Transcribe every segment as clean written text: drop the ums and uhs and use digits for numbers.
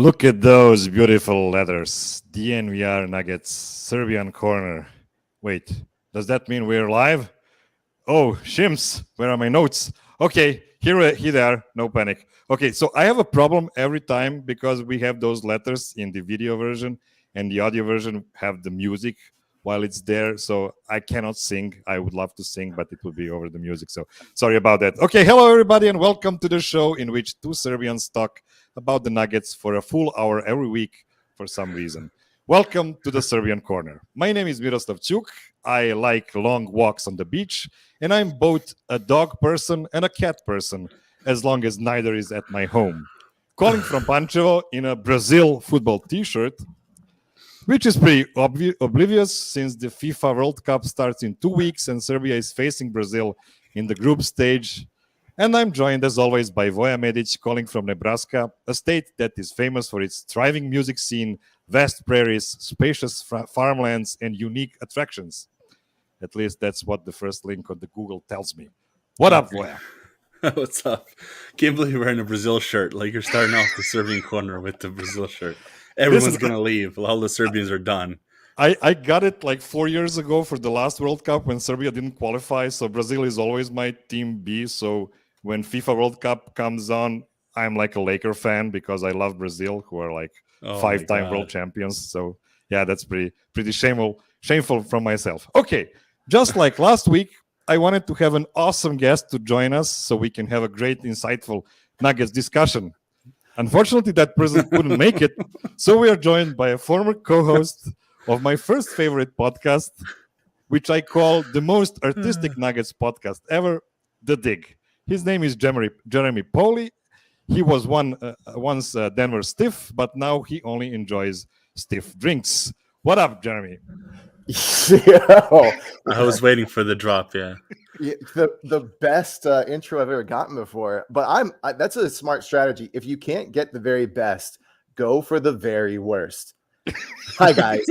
Look at those beautiful letters. DNVR Nuggets, Serbian Corner. Wait, does that mean we're live? Oh, Shims, where are my notes? Okay, here they are, no panic. Okay, so I have a problem every time because we have those letters in the video version and the audio version have the music while it's there. So I cannot sing. I would love to sing, but it would be over the music. So sorry about that. Okay, hello everybody and welcome to the show in which two Serbians talk about the Nuggets for a full hour every week for some reason. Welcome to the Serbian Corner. My name is Miroslav. I like long walks on the beach, and I'm both a dog person and a cat person, as long as neither is at my home. Calling from Pančevo in a Brazil football t-shirt, which is pretty oblivious since the FIFA World Cup starts in 2 weeks and Serbia is facing Brazil in the group stage. And I'm joined, as always, by Voja Medic, calling from Nebraska, a state that is famous for its thriving music scene, vast prairies, spacious farmlands, and unique attractions. At least that's what the first link on the Google tells me. What up, Voja? What's up? Can't believe you're wearing a Brazil shirt. Like you're starting off the Serbian Corner with the Brazil shirt. Everyone's going to leave. All the Serbians are done. I got it like 4 years ago for the last World Cup when Serbia didn't qualify. So Brazil is always my team B. So when FIFA World Cup comes on, I'm like a Laker fan because I love Brazil, who are like five-time world champions. So yeah, that's pretty shameful from myself. Okay, just like last week, I wanted to have an awesome guest to join us so we can have a great, insightful Nuggets discussion. Unfortunately, that person couldn't make it, so we are joined by a former co-host of my first favorite podcast, which I call the most artistic Nuggets podcast ever, The Dig. His name is Jeremy Poley. He was once Denver Stiff, but now he only enjoys stiff drinks. What up, Jeremy? Yo. I was waiting for the drop, yeah. The best intro I've ever gotten before. But that's a smart strategy. If you can't get the very best, go for the very worst. Hi, guys.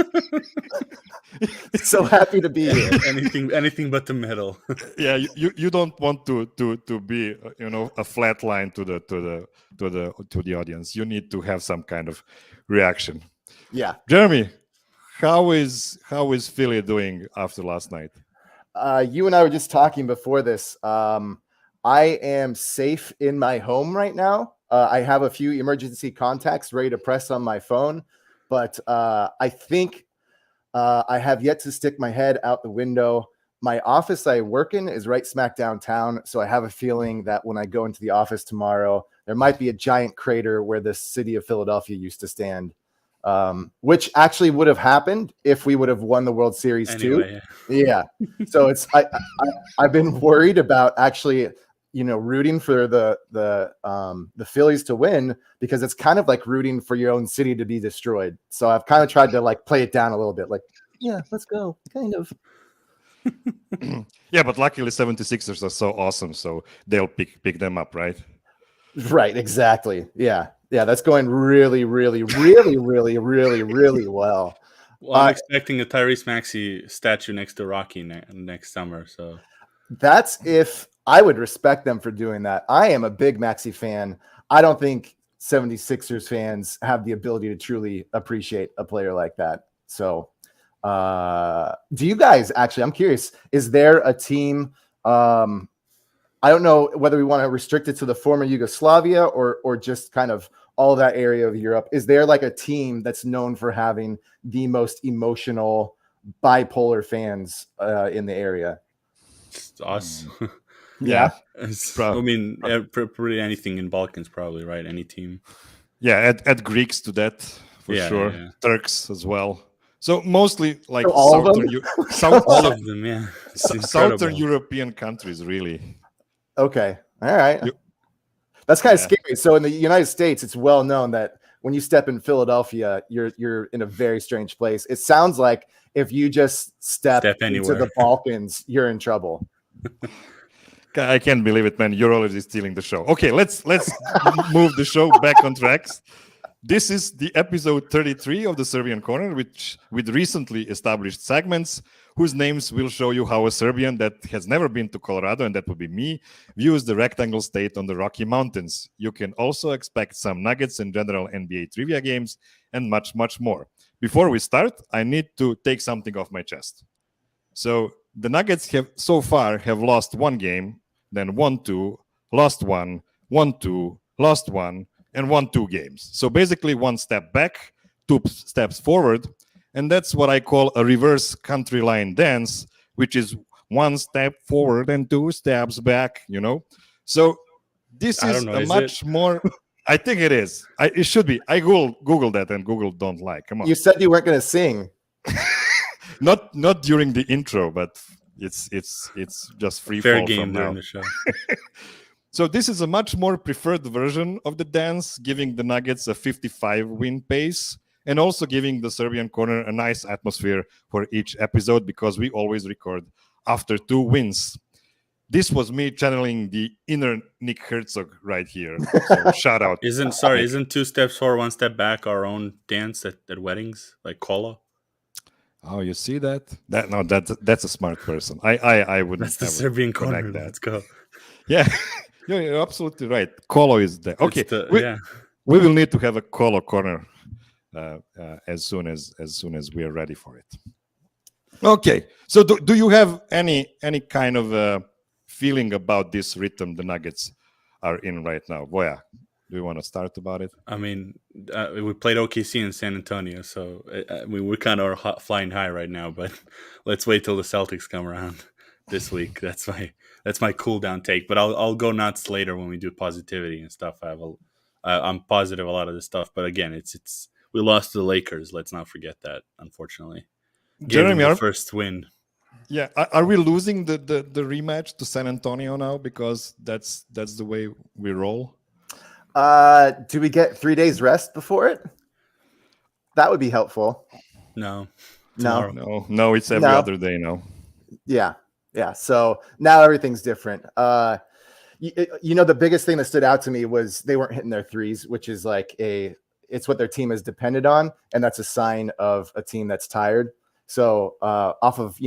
So happy to be here. Anything but the middle. Yeah, you don't want to be a flat line to the audience. You need to have some kind of reaction. Yeah, Jeremy, how is Philly doing after last night? You and I were just talking before this. I am safe in my home right now. I have a few emergency contacts ready to press on my phone. But I think I have yet to stick my head out the window. My office I work in is right smack downtown. So I have a feeling that when I go into the office tomorrow, there might be a giant crater where the city of Philadelphia used to stand, which actually would have happened if we would have won the World Series too. Yeah. So I've been worried about actually rooting for the Phillies to win because it's kind of like rooting for your own city to be destroyed. So I've kind of tried to like play it down a little bit. Like, yeah, let's go. Kind of. Yeah, but luckily 76ers are so awesome, so they'll pick them up, right? Right, exactly. Yeah. That's going really, really, really, really, really, really well. Well, I'm expecting a Tyrese Maxey statue next to Rocky next summer. So that's if I would respect them for doing that. I am a big Maxey fan. I don't think 76ers fans have the ability to truly appreciate a player like that. So do you guys actually, I'm curious, is there a team, I don't know whether we want to restrict it to the former Yugoslavia or just kind of all that area of Europe. Is there like a team that's known for having the most emotional bipolar fans in the area? It's us. Yeah. I mean, pretty anything in Balkans, probably, right? Any team. Yeah, add Greeks to that for sure. Yeah. Turks as well. So mostly like all of them, yeah. Southern European countries, really. Okay. All right. That's kind of scary. So in the United States, it's well known that when you step in Philadelphia, you're in a very strange place. It sounds like if you just step into the Balkans, you're in trouble. I can't believe it, man. You're already stealing the show. Okay, let's move the show back on tracks. This is the episode 33 of the Serbian Corner, which with recently established segments whose names will show you how a Serbian that has never been to Colorado, and that would be me, views the rectangle state on the Rocky Mountains. You can also expect some nuggets and general NBA trivia games and much, much more. Before we start, I need to take something off my chest. So the Nuggets have so far have lost one game, then won two, lost one, won two, lost one, and won two games. So basically 1 step back, 2 steps forward. And that's what I call a reverse country line dance, which is 1 step forward and 2 steps back, you know? So this is a much more... I think it is. It should be. I Googled that, and Google don't lie. Come on. You said you weren't going to sing. Not during the intro, but it's just free fair fall game from during now. the show. So this is a much more preferred version of the dance, giving the Nuggets a 55-win pace, and also giving the Serbian Corner a nice atmosphere for each episode, because we always record after 2 wins. This was me channeling the inner Nick Herzog right here. So shout out. Isn't 2 steps forward, 1 step back our own dance at weddings, like Kolo? Oh, you see that? That's a smart person. I wouldn't. That's the Serbian Corner. That. Let's go. Yeah, you're absolutely right. Kolo is there. Okay, yeah. We will need to have a Kolo Corner as soon as we are ready for it. Okay, so do you have any kind of feeling about this rhythm the Nuggets are in right now? Voja, do you want to start about it? I mean, we played OKC in San Antonio, so we're kind of flying high right now. But let's wait till the Celtics come around this week. That's my cool down take. But I'll go nuts later when we do positivity and stuff. I'm positive a lot of this stuff. But again, it's we lost to the Lakers. Let's not forget that. Unfortunately, Jeremy, the first win. Yeah, are we losing the rematch to San Antonio now because that's the way we roll? Do we get 3 days rest before it? That would be helpful. No. It's every other day now. Yeah. So now everything's different. You know, the biggest thing that stood out to me was they weren't hitting their threes, which is like it's what their team is dependent on, and that's a sign of a team that's tired. So off of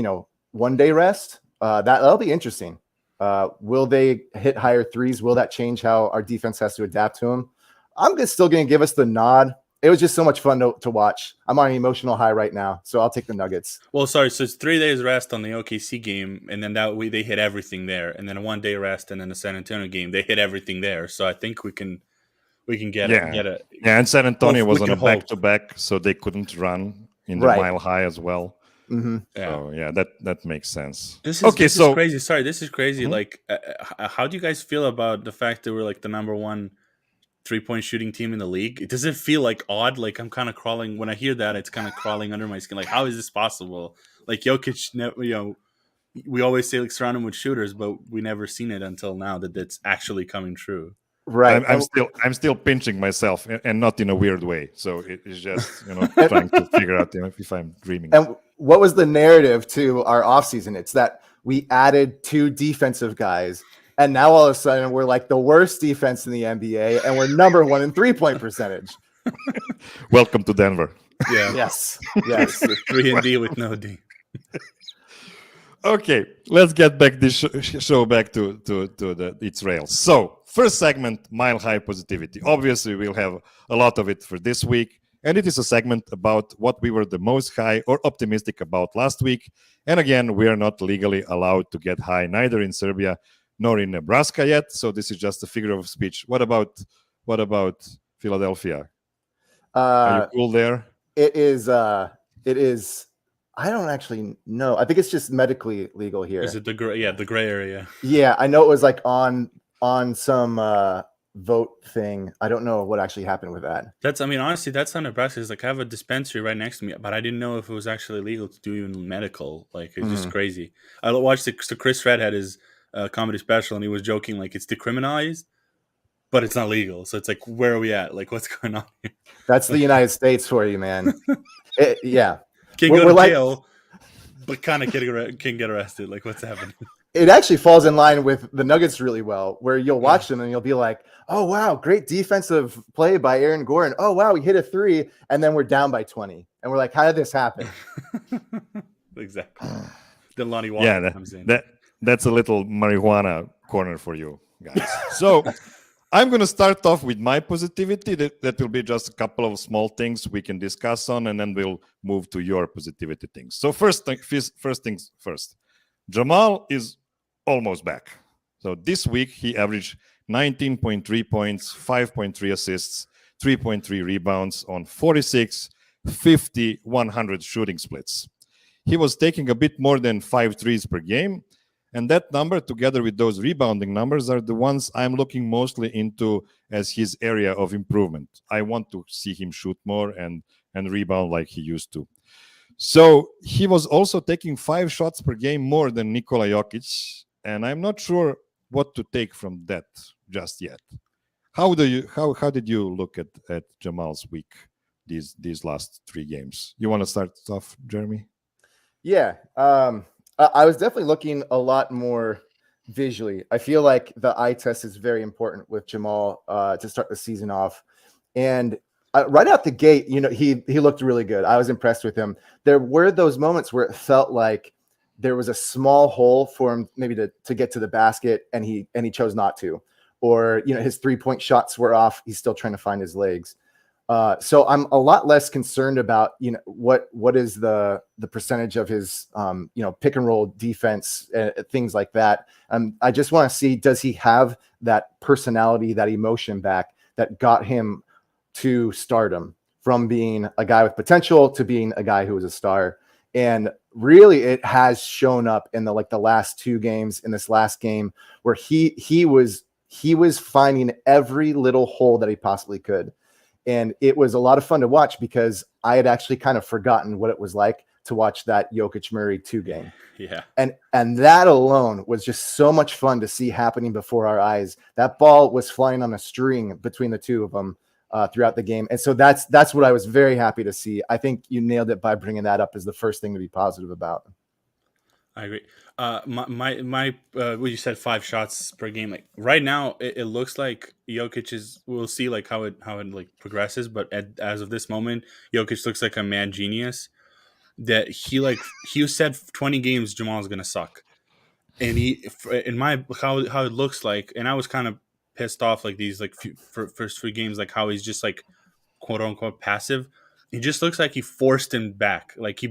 1 day rest, that'll be interesting. Will they hit higher threes? Will that change how our defense has to adapt to them? I'm still going to give us the nod. It was just so much fun to watch. I'm on an emotional high right now, so I'll take the Nuggets. Well, sorry, so it's 3 days rest on the OKC game, and then they hit everything there, and then a 1 day rest, and then the San Antonio game, they hit everything there. So I think we can get it. Yeah, and San Antonio was on a back-to-back, so they couldn't run in the mile high as well. Mm-hmm. So yeah, that makes sense. This is crazy. Sorry, this is crazy. Mm-hmm. Like, how do you guys feel about the fact that we're like the number 1 3-point shooting team in the league? Does it feel like odd? Like I'm kind of crawling when I hear that. It's kind of crawling under my skin. Like, how is this possible? Like Jokic, we always say like surround him with shooters, but we never seen it until now that it's actually coming true. Right. I'm still pinching myself, and not in a weird way. So it's just trying to figure out if I'm dreaming. And what was the narrative to our offseason? It's that we added 2 defensive guys, and now all of a sudden we're like the worst defense in the NBA, and we're number 1 in 3-point percentage. Welcome to Denver. Yeah. Yes. 3 and D with no D. Okay, let's get back this show back to its rails. So, first segment, Mile High Positivity. Obviously, we'll have a lot of it for this week, and it is a segment about what we were the most high or optimistic about last week. And again, we are not legally allowed to get high, neither in Serbia nor in Nebraska yet. So this is just a figure of speech. What about Philadelphia? Are you cool there? It is. I don't actually know. I think it's just medically legal here. Is it the gray area? Yeah, I know it was like on some vote thing. I don't know what actually happened with that. Honestly, that's on Nebraska. It's like I have a dispensary right next to me, but I didn't know if it was actually legal to do even medical. Like it's just crazy. I watched so Chris Red had his comedy special, and he was joking like it's decriminalized, but it's not legal. So it's like, where are we at? Like, what's going on here? That's the United States for you, man. Yeah. Can't go to jail, but kind of can get arrested. Like, what's happening? it actually falls in line with the Nuggets really well, where you'll watch them and you'll be like, oh, wow, great defensive play by Aaron Gordon. Oh, wow, he hit a three. And then we're down by 20. And we're like, how did this happen? Exactly. Then Lonnie Walker Yeah, comes in. that's a little marijuana corner for you guys. So I'm going to start off with my positivity. That will be just a couple of small things we can discuss on, and then we'll move to your positivity things. So first things first. Jamal is almost back. So this week he averaged 19.3 points, 5.3 assists, 3.3 rebounds on 46, 50, 100 shooting splits. He was taking a bit more than 5 threes per game. And that number, together with those rebounding numbers, are the ones I'm looking mostly into as his area of improvement. I want to see him shoot more and rebound like he used to. So he was also taking 5 shots per game more than Nikola Jokic, and I'm not sure what to take from that just yet. How did you look at Jamal's week these last 3 games? You want to start off, Jeremy? Yeah, I was definitely looking a lot more visually. I feel like the eye test is very important with Jamal to start the season off, and right out the gate, he looked really good. I was impressed with him. There were those moments where it felt like there was a small hole for him maybe to get to the basket, and he chose not to, or his 3-point shots were off. He's still trying to find his legs. So I'm a lot less concerned about what is the percentage of his pick and roll defense, things like that. I just want to see, does he have that personality, that emotion back that got him to stardom, from being a guy with potential to being a guy who was a star. And really, it has shown up in the last 2 games. In this last game, where he was finding every little hole that he possibly could. And it was a lot of fun to watch, because I had actually kind of forgotten what it was like to watch that Jokic Murray 2 game. Yeah. And that alone was just so much fun to see happening before our eyes. That ball was flying on a string between the 2 of them throughout the game. And so that's what I was very happy to see. I think you nailed it by bringing that up as the first thing to be positive about. I agree. My what you said, 5 shots per game. Like right now, it looks like Jokic is. We'll see like how it like progresses. But as of this moment, Jokic looks like a mad genius. That he said 20 games Jamal's gonna suck, and how it looks like. And I was kind of pissed off like these first 3 games, like how he's just like quote unquote passive. He just looks like he forced him back. Like he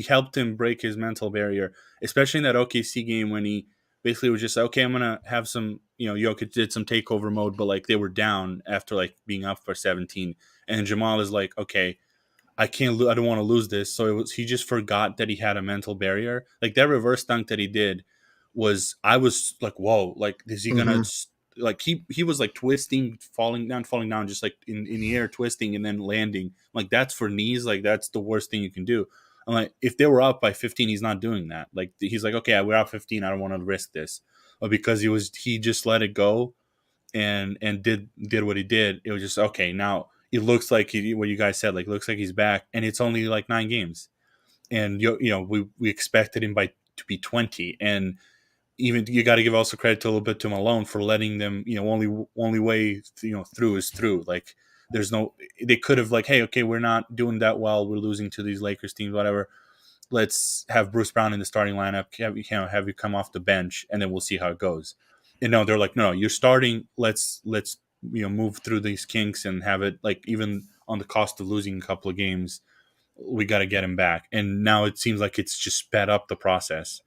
helped him break his mental barrier, especially in that OKC game when he basically was just like, okay, I'm going to have some, Jokic did some takeover mode, but like they were down after like being up for 17. And Jamal is like, okay, I don't want to lose this. So he just forgot that he had a mental barrier. Like that reverse dunk that he did I was like, whoa, like, is he going to, like he was like twisting, falling down, just like in the air, twisting and then landing. Like that's for knees. Like that's the worst thing you can do. I'm like, if they were up by 15, he's not doing that. Like he's like, okay, we're up 15. I don't want to risk this. But because he just let it go and did what he did. It was just, okay, now it looks like what you guys said, like, it looks like he's back, and it's only like 9 games. And we expected him to be 20, and even you got to give also credit to a little bit to Malone for letting them, only way through is through. Like they could have like, hey, okay, we're not doing that well, we're losing to these Lakers teams, whatever. Let's have Bruce Brown in the starting lineup, have you come off the bench, and then we'll see how it goes. And no, they're like, no, you're starting. Let's move through these kinks and have it, like, even on the cost of losing a couple of games, we got to get him back. And now it seems like it's just sped up the process.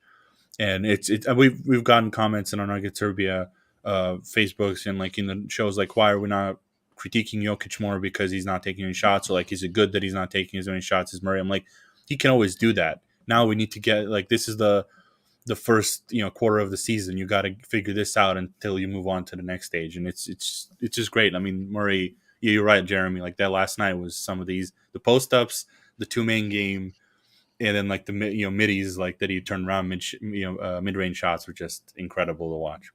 And we've gotten comments in our Nugget Serbia Facebooks and like in the shows, like, why are we not critiquing Jokic more because he's not taking any shots, or like, is it good that he's not taking as many shots as Murray? I'm like, he can always do that. Now we need to get, like, this is the first quarter of the season. You got to figure this out until you move on to the next stage, and it's just great. I mean, Murray, you're right, Jeremy. Like that last night was some of the post ups, the 2-man game. And then like the middies, like that he turned around mid range shots were just incredible to watch.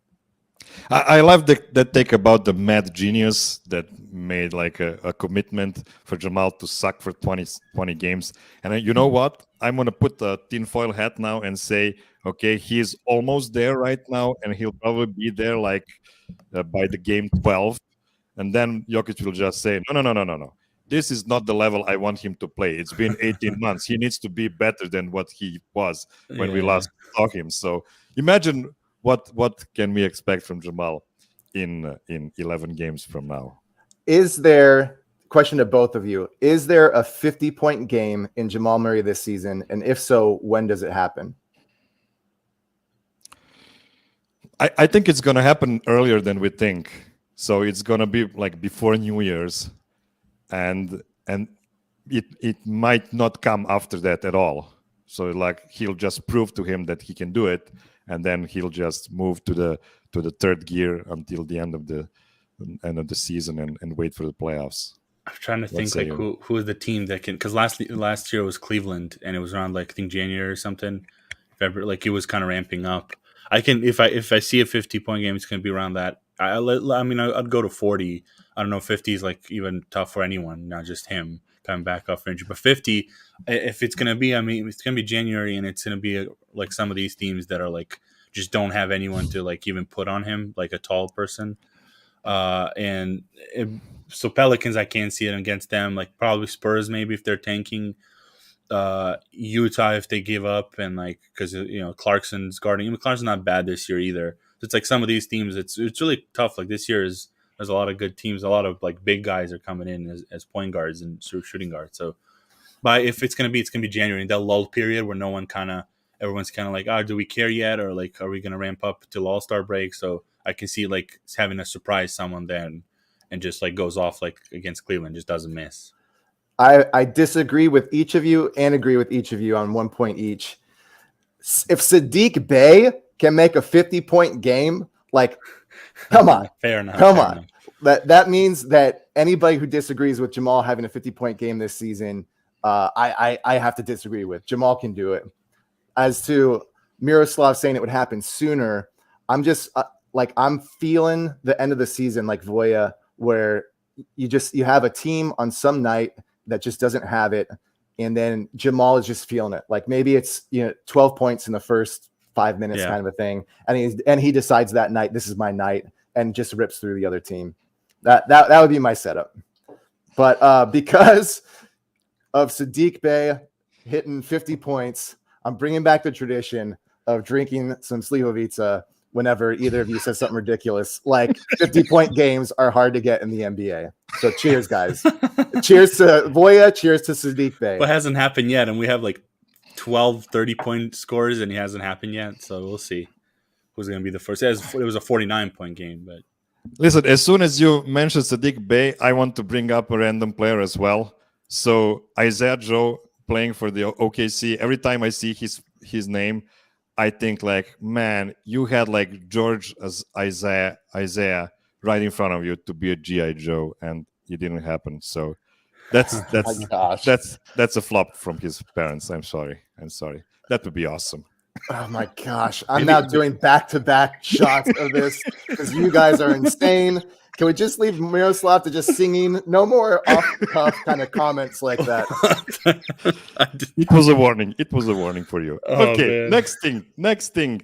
I love that take about the mad genius that made like a commitment for Jamal to suck for 20 games. And you know what? I'm going to put a tinfoil hat now and say, okay, he's almost there right now, and he'll probably be there like by the game 12. And then Jokic will just say, no, no, no, no, no, no. This is not the level I want him to play. It's been 18 months. He needs to be better than what he was when we last saw him. So imagine what can we expect from Jamal in 11 games from now. Is there, question to both of you, is there a 50-point game in Jamal Murray this season? And if so, when does it happen? I think it's going to happen earlier than we think. So it's going to be like before New Year's. And it might not come after that at all. So like he'll just prove to him that he can do it, and then he'll just move to the third gear until the end of the season and wait for the playoffs. I'm trying to think like who is the team that can, because last year was Cleveland, and it was around like I think January or something. February, like it was kind of ramping up. I can if I see a 50-point game, it's going to be around that. I'd go to 40. I don't know, 50 is like even tough for anyone, not just him coming back off injury. But 50, if it's going to be, it's going to be January, and it's going to be like some of these teams that are like just don't have anyone to like even put on him, like a tall person. So Pelicans, I can't see it against them. Like probably Spurs, maybe if they're tanking. Utah if they give up, and like because Clarkson's guarding. Clarkson's not bad this year either. So it's like some of these teams, it's really tough. Like this year there's a lot of good teams. A lot of like big guys are coming in as point guards and shooting guards. So, but if it's gonna be January, that lull period where everyone's kind of like, do we care yet, or like are we gonna ramp up till All-Star break? So I can see like having a surprise someone then and just like goes off like against Cleveland, just doesn't miss. I disagree with each of you and agree with each of you on 1 point each. If Saddiq Bey can make a 50-point game, like, come on. Fair enough. Come on. That means that anybody who disagrees with Jamal having a 50-point game this season, I have to disagree with. Jamal can do it. As to Miroslav saying it would happen sooner, I'm just I'm feeling the end of the season like Voja, where you have a team on some night that just doesn't have it, and then Jamal is just feeling it. Like maybe it's 12 points in the first 5 minutes kind of a thing, and he decides that night, this is my night, and just rips through the other team. That would be my setup. But because of Saddiq Bey hitting 50 points, I'm bringing back the tradition of drinking some Slivovica whenever either of you says something ridiculous. Like 50-point games are hard to get in the NBA. So cheers, guys. Cheers to Voja. Cheers to Saddiq Bey. What hasn't happened yet, and we have like 12 30-point scores, and he hasn't happened yet. So we'll see who's going to be the first. It was a 49-point game, but listen, as soon as you mentioned Saddiq Bey, I want to bring up a random player as well. So Isaiah Joe playing for the OKC. Every time I see his name, I think like, man, you had like George as Isaiah right in front of you to be a G.I. Joe, and it didn't happen. So that's a flop from his parents. I'm sorry. That would be awesome. Oh my gosh. I'm now doing back-to-back shots of this because you guys are insane. Can we just leave Miroslav to just singing? No more off-the-cuff kind of comments like that. It was a warning. It was a warning for you. Oh, okay, man. Next thing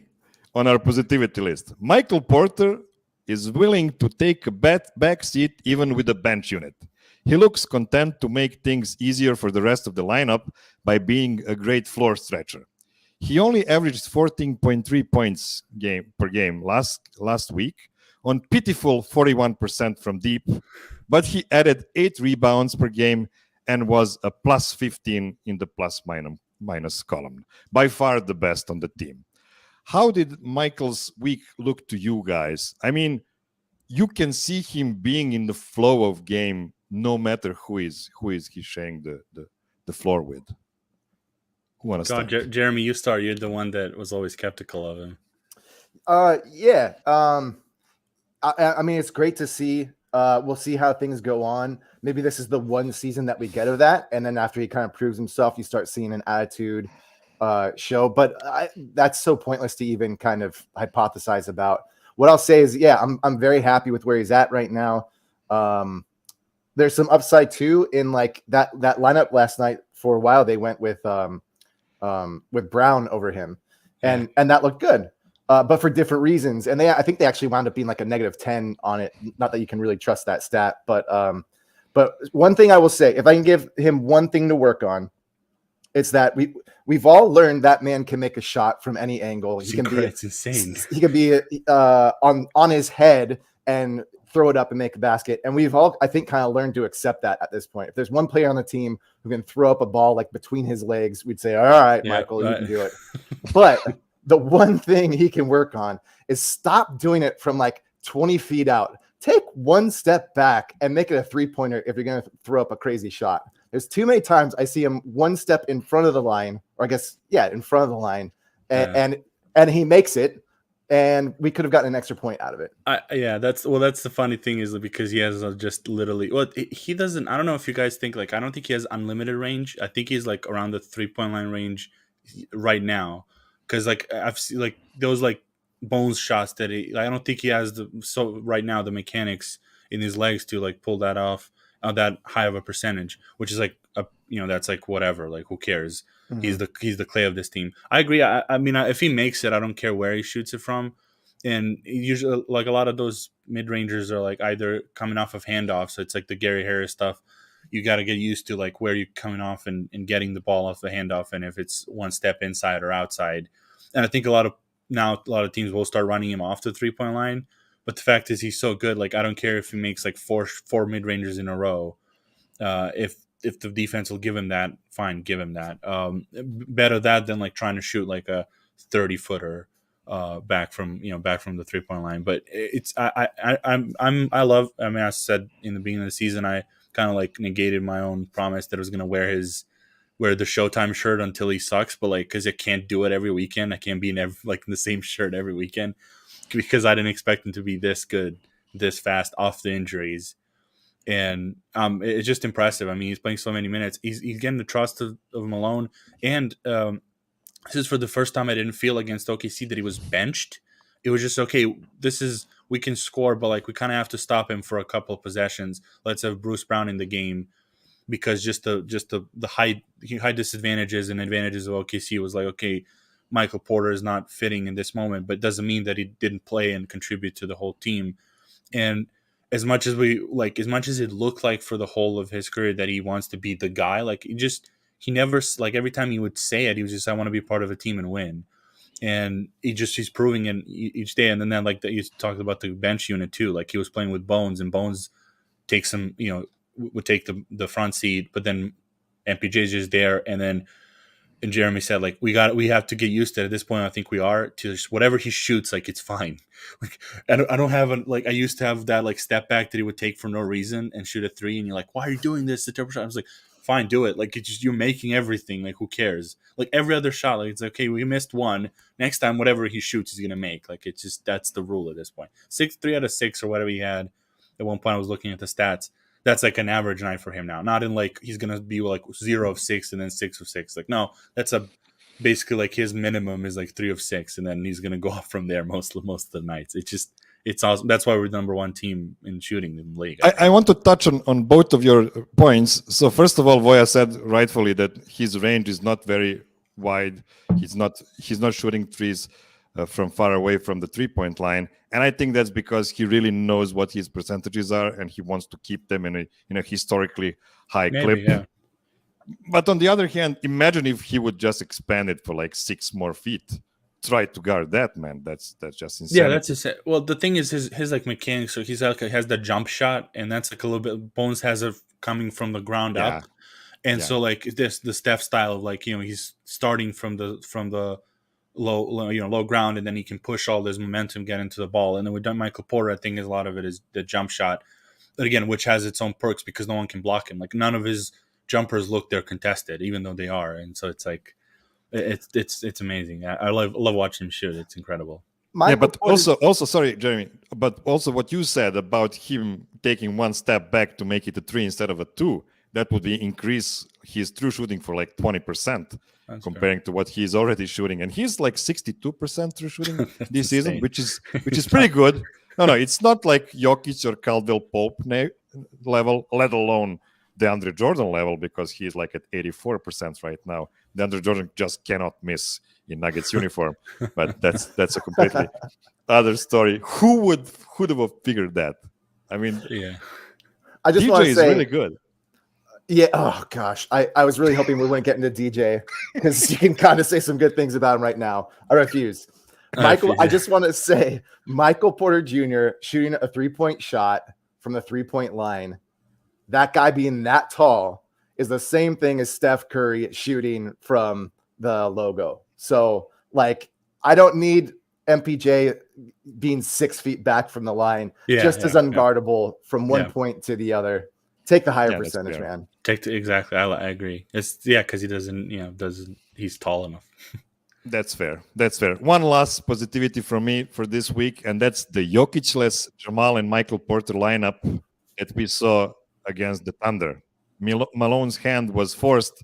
on our positivity list. Michael Porter is willing to take a back seat even with a bench unit. He looks content to make things easier for the rest of the lineup by being a great floor stretcher. He only averaged 14.3 points per game last week on pitiful 41% from deep, but he added 8 rebounds per game and was a plus 15 in the plus minus column. By far the best on the team. How did Michael's week look to you guys? I mean, you can see him being in the flow of game no matter who is he sharing the floor with. Who wants to start? Jeremy, you start. You're the one that was always skeptical of him. Yeah. I mean, it's great to see. We'll see how things go on. Maybe this is the one season that we get of that, and then after he kind of proves himself, you start seeing an attitude show. But that's so pointless to even kind of hypothesize about. what I'll say is, yeah, I'm very happy with where he's at right now. There's some upside too in like that lineup last night. For a while, they went with Brown over him, and that looked good. But for different reasons. And I think they actually wound up being like a -10 on it. Not that you can really trust that stat, but one thing I will say, if I can give him one thing to work on, it's that we've all learned that man can make a shot from any angle. It's insane. He can be on his head and throw it up and make a basket. And we've all, I think, kind of learned to accept that at this point. If there's one player on the team who can throw up a ball like between his legs, we'd say, all right, Michael, you can do it. But the one thing he can work on is stop doing it from like 20 feet out. Take one step back and make it a 3-pointer if you're going to throw up a crazy shot. There's too many times I see him one step in front of the line, or I guess, in front of the line, and he makes it, and we could have gotten an extra point out of it. That's the funny thing is because he has just literally, he doesn't, I don't know if you guys think, like, I don't think he has unlimited range. I think he's like around the 3-point line range right now. Because like I've seen like those like bones shots that I don't think he has right now the mechanics in his legs to like pull that off that high of a percentage, which is like that's like whatever, like who cares? Mm-hmm. He's the clay of this team. I agree. I mean, if he makes it, I don't care where he shoots it from. And usually, like a lot of those mid rangers are like either coming off of handoffs, so it's like the Gary Harris stuff. You got to get used to like where you're coming off and getting the ball off the handoff, and if it's one step inside or outside. And I think a lot of teams will start running him off the 3-point line. But the fact is, he's so good. Like, I don't care if he makes like four mid rangers in a row. If the defense will give him that, fine, give him that. Better that than like trying to shoot like a 30-footer back from the 3-point line. But it's I mean, I said in the beginning of the season, I kind of like negated my own promise that I was going to wear the Showtime shirt until he sucks, but like because I can't do it every weekend, I can't be in the same shirt every weekend because I didn't expect him to be this good, this fast off the injuries, and it's just impressive. I mean, he's playing so many minutes. He's getting the trust of Malone, and this is for the first time I didn't feel against OKC that he was benched. It was just okay. We can score, but like we kind of have to stop him for a couple of possessions. Let's have Bruce Brown in the game. Because just the high disadvantages and advantages of OKC was like, okay, Michael Porter is not fitting in this moment, but doesn't mean that he didn't play and contribute to the whole team. And as much as it looked like for the whole of his career that he wants to be the guy, like he never, like every time he would say it, he was just, I want to be part of a team and win. And he's proving it each day. And then like that, you talked about the bench unit too. Like he was playing with Bones, and Bones takes some, would take the front seat, but then MPJ's just there, and Jeremy said like we have to get used to it. At this point I think we are to just whatever he shoots, like it's fine. Like I don't have I used to have that like step back that he would take for no reason and shoot a 3, and you're like, why are you doing this? The triple shot. I was like, fine, do it. Like it's just you're making everything. Like who cares? Like every other shot, like it's okay. We missed one. Next time, whatever he shoots, he's gonna make. Like it's just that's the rule at this point. 3 out of 6 or whatever he had. At one point, I was looking at the stats. That's like an average night for him now. Not in like he's gonna be like 0 of 6 and then 6 of 6. Like no, that's basically like his minimum is like 3 of 6, and then he's gonna go off from there most of the nights. It's awesome. That's why we're the number 1 team in shooting in the league. I want to touch on both of your points. So first of all, Voja said rightfully that his range is not very wide. He's not shooting threes from far away from the 3-point line. And I think that's because he really knows what his percentages are, and he wants to keep them in a historically high clip. Yeah. But on the other hand, imagine if he would just expand it for like 6 more feet. Try to guard that, man. That's just insane. Yeah, that's just it. Well, the thing is his like mechanics. So he's like has the jump shot, and that's like a little bit. Bones has it coming from the ground up, and so like the Steph style of like he's starting from the low ground, and then he can push all this momentum, get into the ball. And then with Michael Porter, I think a lot of it is the jump shot, but again, which has its own perks because no one can block him. Like none of his jumpers look they're contested, even though they are. And so it's like it's amazing. I love watching him shoot. It's incredible. But also sorry, Jeremy, but also what you said about him taking one step back to make it a 3 instead of a 2, that would increase his true shooting for like 20%. That's comparing to what he's already shooting, and he's like 62% true shooting this season, insane. which is pretty good. No, it's not like Jokic or Caldwell Pope level, let alone DeAndre Jordan level, because he's like at 84% right now. DeAndre Jordan just cannot miss in Nuggets uniform, but that's a completely other story. Who would have figured that? I mean, Yeah. I just DJ want to is say, really good. yeah. Oh gosh, I was really hoping we wouldn't get into DJ because you can kind of say some good things about him right now. I refuse. Michael, I just want to say Michael Porter Jr. shooting a 3-point shot from the 3-point line. That guy being that tall is the same thing as Steph Curry shooting from the logo. So, like, I don't need MPJ being 6 feet back from the line, just as unguardable from one point to the other. Take the higher percentage, man. Exactly. I agree. It's because he doesn't, he's tall enough. That's fair. One last positivity from me for this week, and that's the Jokic-less Jamal and Michael Porter lineup that we saw against the Thunder. Malone's hand was forced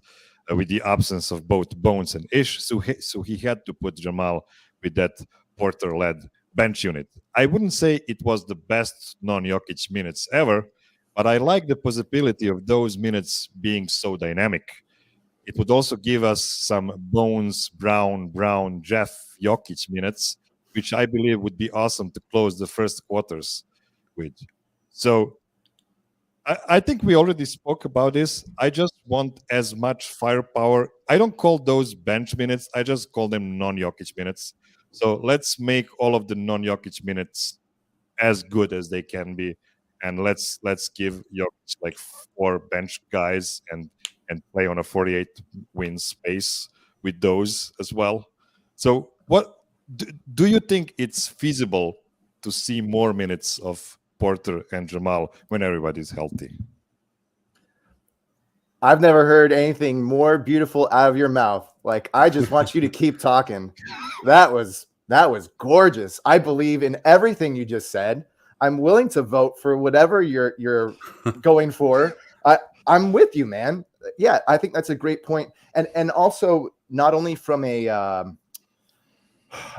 with the absence of both Bones and Ish, so he had to put Jamal with that Porter-led bench unit. I wouldn't say it was the best non-Jokic minutes ever, but I like the possibility of those minutes being so dynamic. It would also give us some Bones, Brown, Jeff, Jokic minutes, which I believe would be awesome to close the first quarters with. So I think we already spoke about this. I just want as much firepower. I don't call those bench minutes. I just call them non-Jokic minutes. So let's make all of the non-Jokic minutes as good as they can be. And let's give Jokic like 4 bench guys and play on a 48 win space with those as well. So what do you think it's feasible to see more minutes of Porter and Jamal when everybody's healthy? I've never heard anything more beautiful out of your mouth. Like, I just want you to keep talking. That was gorgeous. I believe in everything you just said. I'm willing to vote for whatever you're going for. I'm with you, man. Yeah, I think that's a great point. And also not only from a I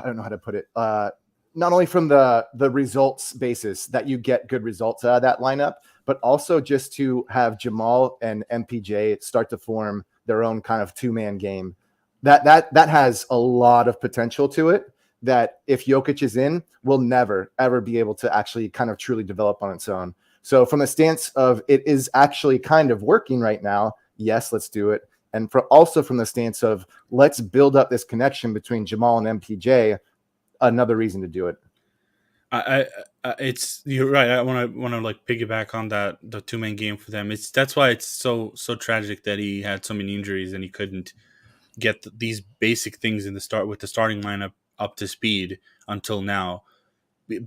don't know how to put it. Not only from the results basis that you get good results out of that lineup, but also just to have Jamal and MPJ start to form their own kind of 2-man game. That has a lot of potential to it that if Jokic is in, will never, ever be able to actually kind of truly develop on its own. So from a stance of it is actually kind of working right now, yes, let's do it. And also from the stance of let's build up this connection between Jamal and MPJ, another reason to do it. You're right. I want to like piggyback on the 2-man game for them. That's why it's so tragic that he had so many injuries and he couldn't get these basic things in the start with the starting lineup up to speed until now,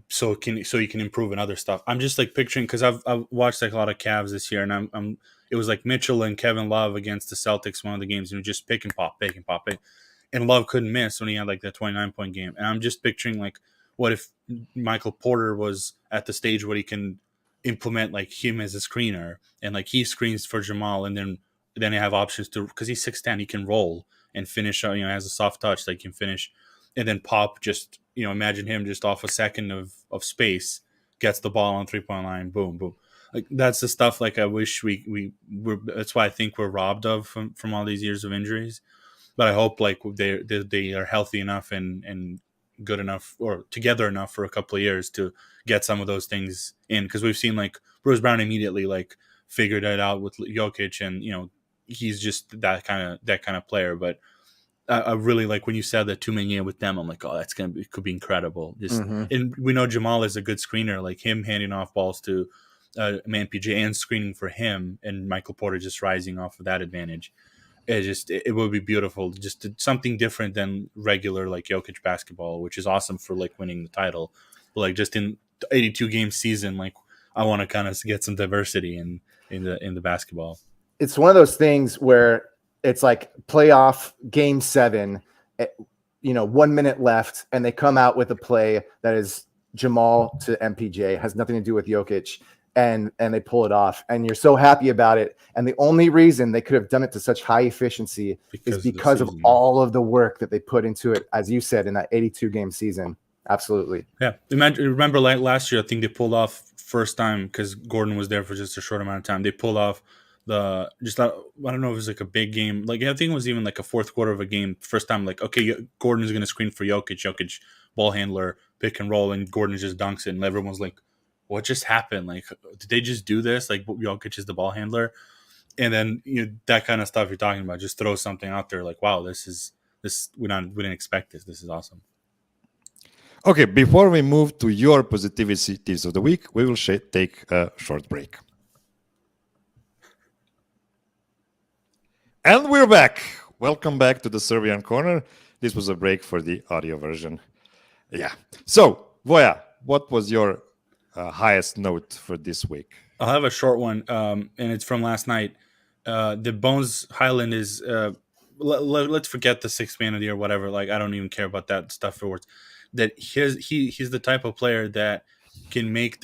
so you can improve in other stuff. I'm just like picturing, because I've watched like a lot of Cavs this year, and it was like Mitchell and Kevin Love against the Celtics one of the games, and just pick and pop, and Love couldn't miss when he had like that 29-point game. And I'm just picturing like, what if Michael Porter was at the stage where he can implement like him as a screener, and like he screens for Jamal, and then you have options to, because he's 6'10", he can roll and finish, has a soft touch that can finish. And then Pop just, imagine him just off a second of space, gets the ball on 3-point line, boom, boom. Like, that's the stuff like I wish we were. That's why I think we're robbed of from all these years of injuries. But I hope like they are healthy enough and good enough or together enough for a couple of years to get some of those things in. Because we've seen like Bruce Brown immediately like figured it out with Jokic, and he's just that kind of player. But I really like when you said that 2-man game with them. I'm like, oh, it could be incredible. And we know Jamal is a good screener, like him handing off balls to MPJ and screening for him, and Michael Porter just rising off of that advantage. It would be beautiful, just something different than regular like Jokic basketball, which is awesome for like winning the title. But like just in the 82 game season, like I want to kind of get some diversity in the basketball. It's one of those things where it's like playoff game 7, 1 minute left, and they come out with a play that is Jamal to MPJ, has nothing to do with Jokic. and they pull it off, and you're so happy about it. And the only reason they could have done it to such high efficiency is because of all of the work that they put into it, as you said, in that 82 game season. Absolutely. Yeah. Remember like last year, I think they pulled off first time because Gordon was there for just a short amount of time. They pulled off I don't know if it was like a big game. Like, I think it was even like a fourth quarter of a game. First time, like, okay, Gordon is going to screen for Jokic. Jokic, ball handler, pick and roll, and Gordon just dunks it. And everyone's like, what just happened? Like, did they just do this? Like, Jokic is the ball handler. And then, that kind of stuff you're talking about, just throw something out there like, wow, we didn't expect this. This is awesome. Okay, before we move to your positivities of the week, we will take a short break. And we're back. Welcome back to the Serbian Corner. This was a break for the audio version. Yeah. So, Voja, what was your highest note for this week? I'll have a short one, and it's from last night. The Bones Highland is, let's forget the sixth man of the year, whatever. Like, I don't even care about that stuff for words. That he's the type of player that can make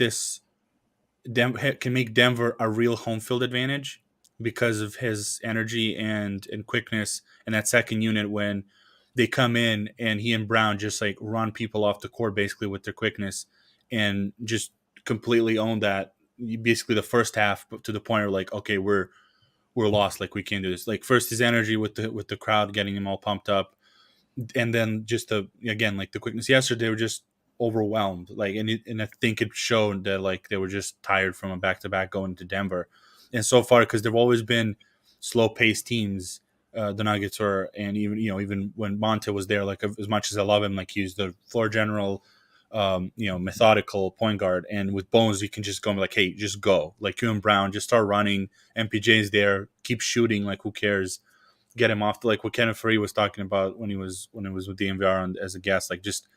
Denver a real home field advantage because of his energy and quickness and that second unit when they come in and he and Brown just like run people off the court basically with their quickness and just completely own that. Basically the first half to the point where like, okay, we're lost, like we can't do this. Like first his energy with the crowd getting him all pumped up, and then just the quickness. Yesterday they were just overwhelmed, like and I think it showed that like they were just tired from a back-to-back going to Denver. And so far, because they've always been slow-paced teams, the Nuggets are, and even when Monte was there, like as much as I love him, like he's the floor general, methodical point guard. And with Bones, you can just go and be like, hey, just go. Like you and Brown, just start running. MPJ's there, keep shooting. Like who cares? Get him off. Like what Kenneth Faried was talking about when he was with DNVR as a guest. Like just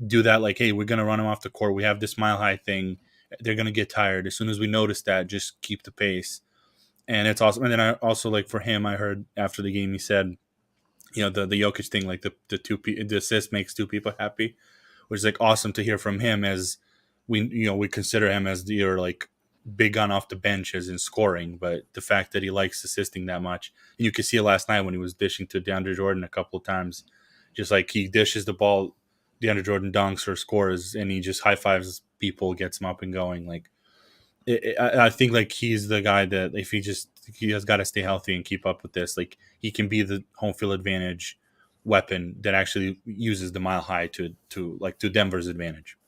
do that. Like, hey, we're gonna run him off the court. We have this mile high thing. They're going to get tired. As soon as we notice that, just keep the pace. And it's awesome. And then I also, like, for him, I heard after the game, he said, the Jokic thing, like the assist makes two people happy, which is like awesome to hear from him, as we consider him as like big gun off the bench as in scoring, but the fact that he likes assisting that much. And you could see it last night when he was dishing to DeAndre Jordan a couple of times, just like he dishes the ball, DeAndre Jordan dunks or scores, and he just high fives people, gets him up and going. Like I think like he's the guy that if he has got to stay healthy and keep up with this, like he can be the home field advantage weapon that actually uses the mile high to Denver's advantage.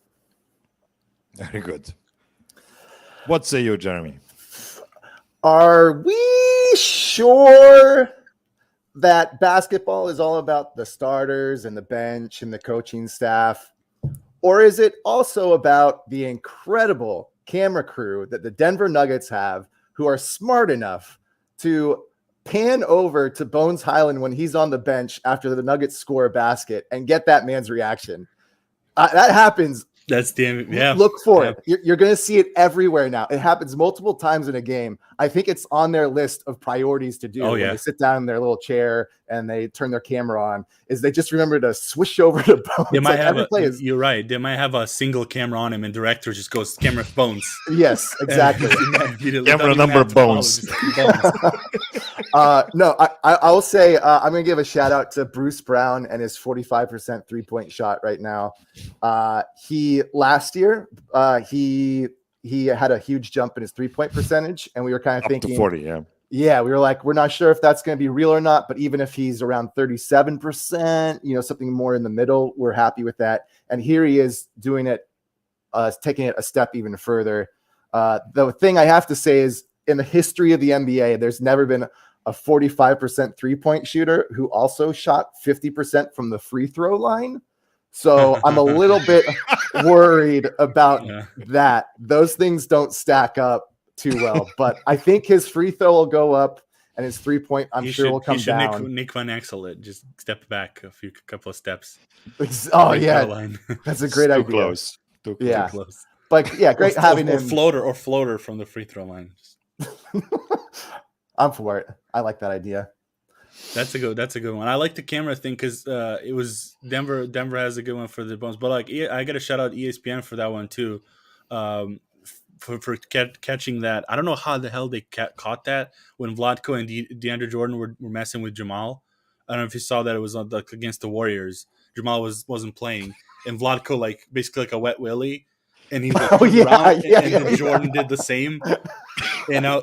Very good. What say you, Jeremy? Are we sure that basketball is all about the starters and the bench and the coaching staff? Or is it also about the incredible camera crew that the Denver Nuggets have, who are smart enough to pan over to Bones Highland when he's on the bench after the Nuggets score a basket and get that man's reaction? That happens. That's damn, yeah. Look for it. You're going to see it everywhere now. It happens multiple times in a game. I think it's on their list of priorities to do. Oh, when yeah. they sit down in their little chair and they turn their camera on, is they just remember to swish over to Bones. They might have you're right. They might have a single camera on him, and director just goes camera Bones. Yes, exactly. Camera number Bones. No, I will say I'm going to give a shout out to Bruce Brown and his 45% 3-point shot right now. Last year, he had a huge jump in his 3-point percentage, and we were kind of thinking to 40, yeah. Yeah, we were like, we're not sure if that's going to be real or not, but even if he's around 37%, something more in the middle, we're happy with that. And here he is doing it, taking it a step even further. The thing I have to say is, in the history of the NBA, there's never been a 45% 3-point shooter who also shot 50% from the free throw line. So I'm a little bit worried about that. Those things don't stack up too well, but I think his free throw will go up and his 3-point, I'm sure, will come down. Nick Van Exel it. Just step back a couple of steps. Oh, yeah. That's a great idea. Close. Too close. But yeah, great having him. Floater from the free throw line. I'm for it. I like that idea. That's a good one. I like the camera thing because it was Denver. Denver has a good one for the Bones, but like I got to shout out ESPN for that one too. for catching that. I don't know how the hell they caught that when Vlatko and DeAndre Jordan were messing with Jamal. I don't know if you saw that. It was against the Warriors. Jamal wasn't playing, and Vlatko like basically like a wet willy, and he like, around, and then Jordan did the same. And I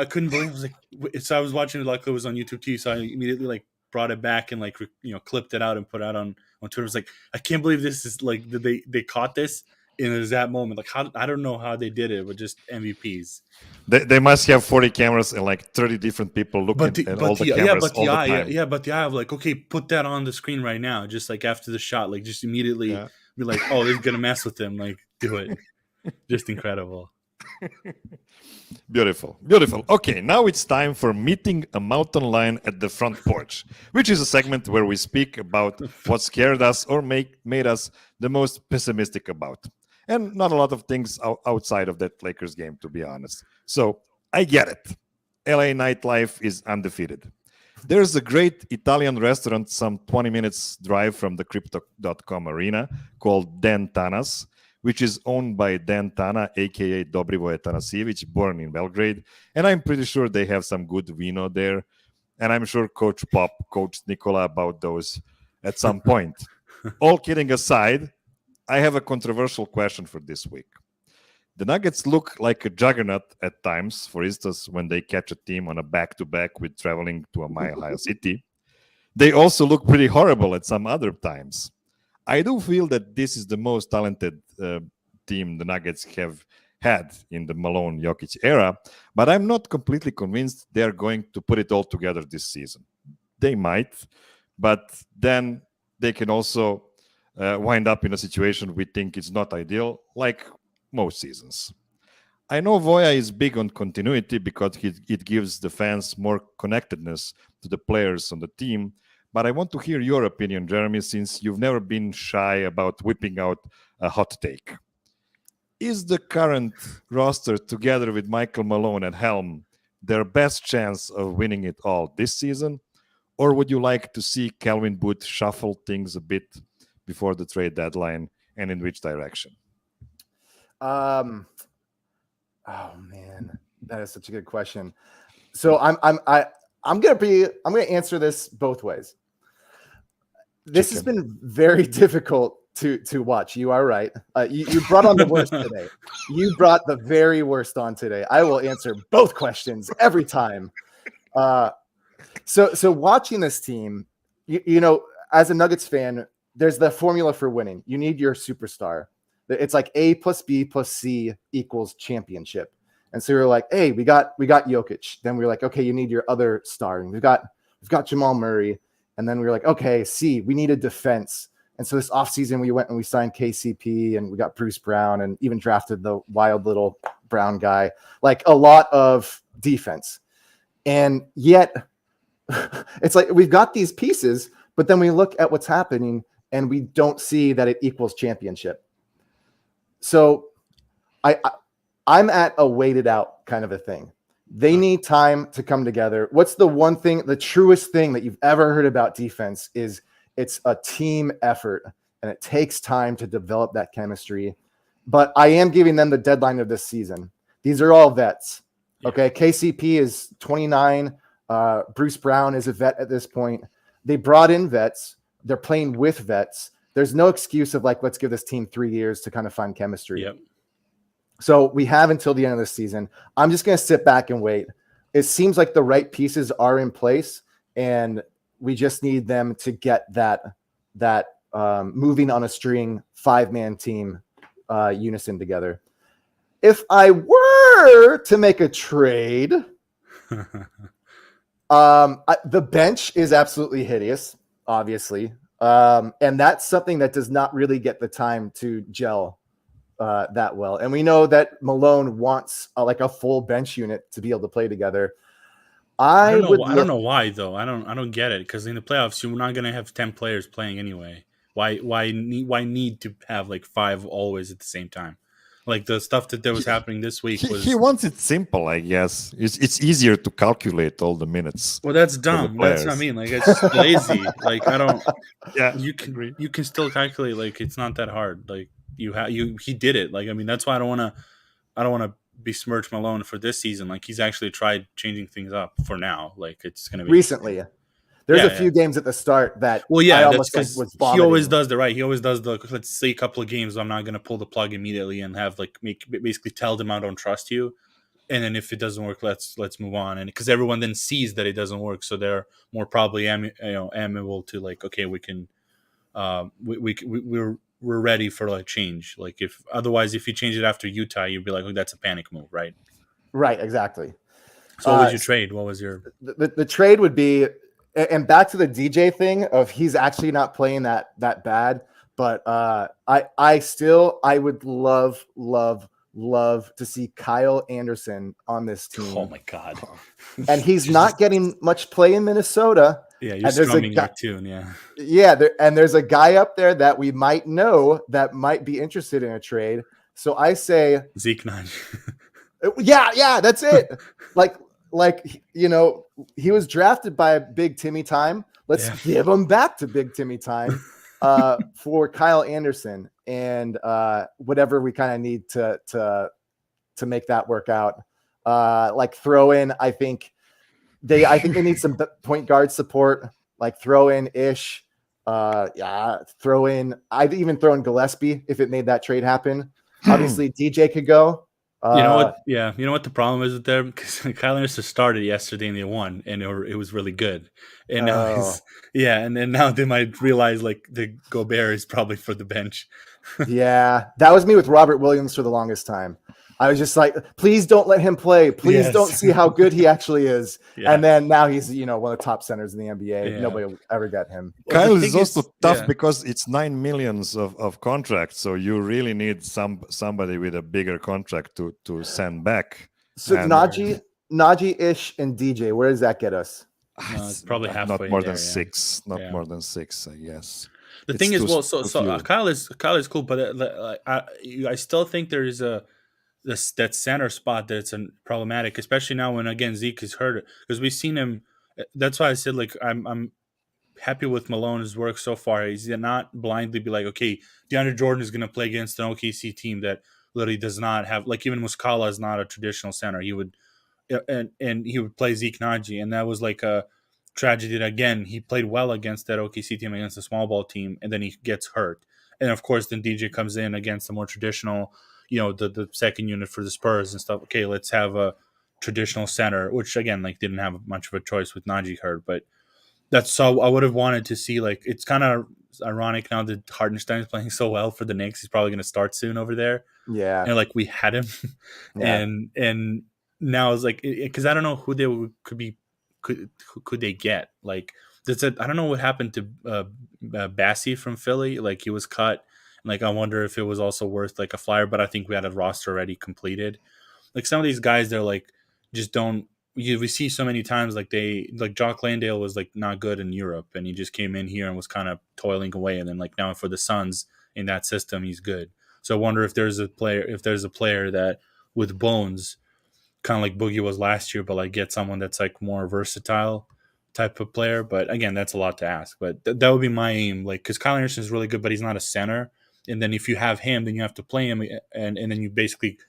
couldn't believe it. I was like, so I was watching it like it was on YouTube too. So I immediately like brought it back and like clipped it out and put it out on Twitter. I was like, I can't believe this is like they caught this in that moment. Like how I don't know how they did it, but just MVPs. They must have 40 cameras and like 30 different people looking at all the cameras all the time. But the eye of like, okay, put that on the screen right now. Just like after the shot, like just immediately be like, oh, they're gonna mess with them. Like do it. Just incredible. Beautiful, beautiful. Okay, now it's time for meeting a mountain lion at the front porch, which is a segment where we speak about what scared us or made us the most pessimistic about. And not a lot of things outside of that Lakers game, to be honest. So I get it. LA nightlife is undefeated. There's a great Italian restaurant some 20 minutes drive from the Crypto.com arena called Dan Tana's, which is owned by Dan Tana, a.k.a. Dobrivoje Tanasijevic, born in Belgrade. And I'm pretty sure they have some good vino there. And I'm sure Coach Pop coached Nikola about those at some point. All kidding aside, I have a controversial question for this week. The Nuggets look like a juggernaut at times, for instance, when they catch a team on a back-to-back with traveling to a mile-high city. They also look pretty horrible at some other times. I do feel that this is the most talented team the Nuggets have had in the Malone-Jokic era, but I'm not completely convinced they're going to put it all together this season. They might, but then they can also wind up in a situation we think is not ideal, like most seasons. I know Voja is big on continuity because it gives the fans more connectedness to the players on the team, but I want to hear your opinion, Jeremy, since you've never been shy about whipping out a hot take. Is the current roster, together with Michael Malone at helm, their best chance of winning it all this season? Or would you like to see Calvin Booth shuffle things a bit before the trade deadline, and in which direction? Oh man, that is such a good question. So I'm gonna answer this both ways. This has been very difficult to watch. You are right. You brought on the worst today. You brought the very worst on today. I will answer both questions every time. So watching this team, you know, as a Nuggets fan, there's the formula for winning. You need your superstar. It's like A plus B plus C equals championship. And so we were like, hey, we got Jokic. Then we were like, okay, you need your other star. And we've got Jamal Murray. And then we were like, okay, C, we need a defense. And so this offseason, we went and we signed KCP and we got Bruce Brown and even drafted the wild little brown guy. Like a lot of defense. And yet it's like we've got these pieces, but then we look at what's happening and we don't see that it equals championship. So I'm at a waited out kind of a thing. They need time to come together. What's the one thing, the truest thing that you've ever heard about defense is it's a team effort and it takes time to develop that chemistry. But I am giving them the deadline of this season. These are all vets. Okay. KCP is 29. Bruce Brown is a vet at this point. They brought in vets. They're playing with vets. There's no excuse of like, let's give this team 3 years to kind of find chemistry. Yep. So we have until the end of the season. I'm just going to sit back and wait. It seems like the right pieces are in place, and we just need them to get that moving on a string 5-man team unison together. If I were to make a trade, the bench is absolutely hideous, obviously. And that's something that does not really get the time to gel that well. And we know that Malone wants like a full bench unit to be able to play together. I don't know why though. I don't get it, because in the playoffs you're not going to have 10 players playing anyway. Why need to have like 5 always at the same time? Like the stuff that was happening this week was he wants it simple, I guess. It's easier to calculate all the minutes. Well, that's dumb. That's what I mean. Like it's just lazy. Like I don't. Yeah, you can still calculate. Like it's not that hard. Like he did it. Like, I mean, that's why I don't want to besmirch Malone for this season. Like, he's actually tried changing things up for now. Like, it's going to be recently. There's a few games at the start that I almost that's was he vomiting. always does the right. He always does the, let's say a couple of games, I'm not going to pull the plug immediately and have like basically tell them I don't trust you. And then if it doesn't work, let's move on. And because everyone then sees that it doesn't work, so they're more probably amenable to like, okay, we can, we're ready for like change. Like if you change it after Utah, you'd be like, oh, that's a panic move, right? Right, exactly. So what would you trade? What was your the trade would be, and back to the DJ thing of he's actually not playing that bad, but I would love to see Kyle Anderson on this team. Oh my God. And he's not getting much play in Minnesota. Yeah, you're strumming your tune, yeah. Yeah, there's a guy up there that we might know that might be interested in a trade. So I say Zeke Nunn. Yeah, that's it. like he was drafted by Big Timmy Time. Let's give him back to Big Timmy Time for Kyle Anderson and whatever we kind of need to make that work out. Like throw in, I think they need some point guard support. Like throw in Ish. Throw in. I'd even throw in Gillespie if it made that trade happen. Obviously, DJ could go. You know what? Yeah, you know what the problem is with them, because Kyle Anderson started yesterday and they won, and it was really good. And now and then now they might realize like the Gobert is probably for the bench. Yeah, that was me with Robert Williams for the longest time. I was just like, please don't let him play. Please don't see how good he actually is. Yeah. And then now he's, one of the top centers in the NBA. Yeah. Nobody will ever get him. Kyle is also tough because it's $9 million of contract. So you really need somebody with a bigger contract to send back. So Najee, Ish, and DJ, where does that get us? It's probably halfway. Not more than six. Not more than six, I guess. The thing is, Kyle is cool, but I still think there is that center spot that's problematic, especially now when again Zeke is hurt, because we've seen him. That's why I said like I'm happy with Malone's work so far. He's not blindly be like, okay, DeAndre Jordan is going to play against an OKC team that literally does not have, like, even Muscala is not a traditional center. He would and he would play Zeke Naji, and that was like a tragedy that again he played well against that OKC team, against a small ball team, and then he gets hurt, and of course then DJ comes in against the more traditional, the second unit for the Spurs and stuff. Okay, let's have a traditional center, which again like didn't have much of a choice with Najee hurt, but that's so I would have wanted to see. Like, it's kind of ironic now that Hartenstein is playing so well for the Knicks. He's probably going to start soon over there. Yeah, and like we had him, and now it's like, because I don't know who they could they get. Like that's it. I don't know what happened to Bassie from Philly. Like he was cut. Like, I wonder if it was also worth like a flyer, but I think we had a roster already completed. Like some of these guys, they're like, just don't, we see so many times, like Jock Landale was like not good in Europe and he just came in here and was kind of toiling away. And then like now for the Suns in that system, he's good. So I wonder if there's a player that with bones, kind of like Boogie was last year, but like get someone that's like more versatile type of player. But again, that's a lot to ask, but that would be my aim. Like, cause Kyle Anderson is really good, but he's not a center. And then if you have him, then you have to play him, and then you basically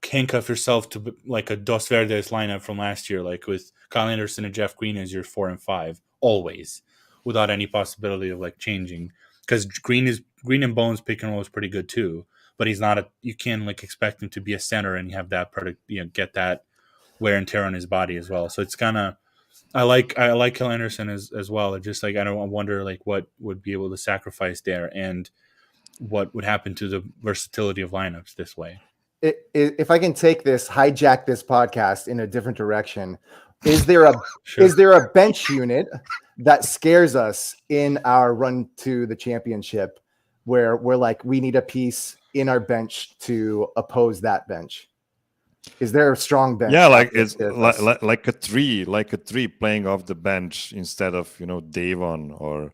handcuff yourself to like a Dos Verdes lineup from last year, like with Kyle Anderson and Jeff Green as your 4 and 5 always, without any possibility of like changing. Because Green and Bones pick and roll is pretty good too, but he's not you can't like expect him to be a center and have that product, get that wear and tear on his body as well. So it's kind of, I like Kyle Anderson as well. It's just like I wonder like what would be able to sacrifice there and what would happen to the versatility of lineups this way. If I can hijack this podcast in a different direction, is there a bench unit that scares us in our run to the championship where we're like, we need a piece in our bench to oppose that bench? Is there a strong bench? Yeah, like it's like a three playing off the bench instead of Davon or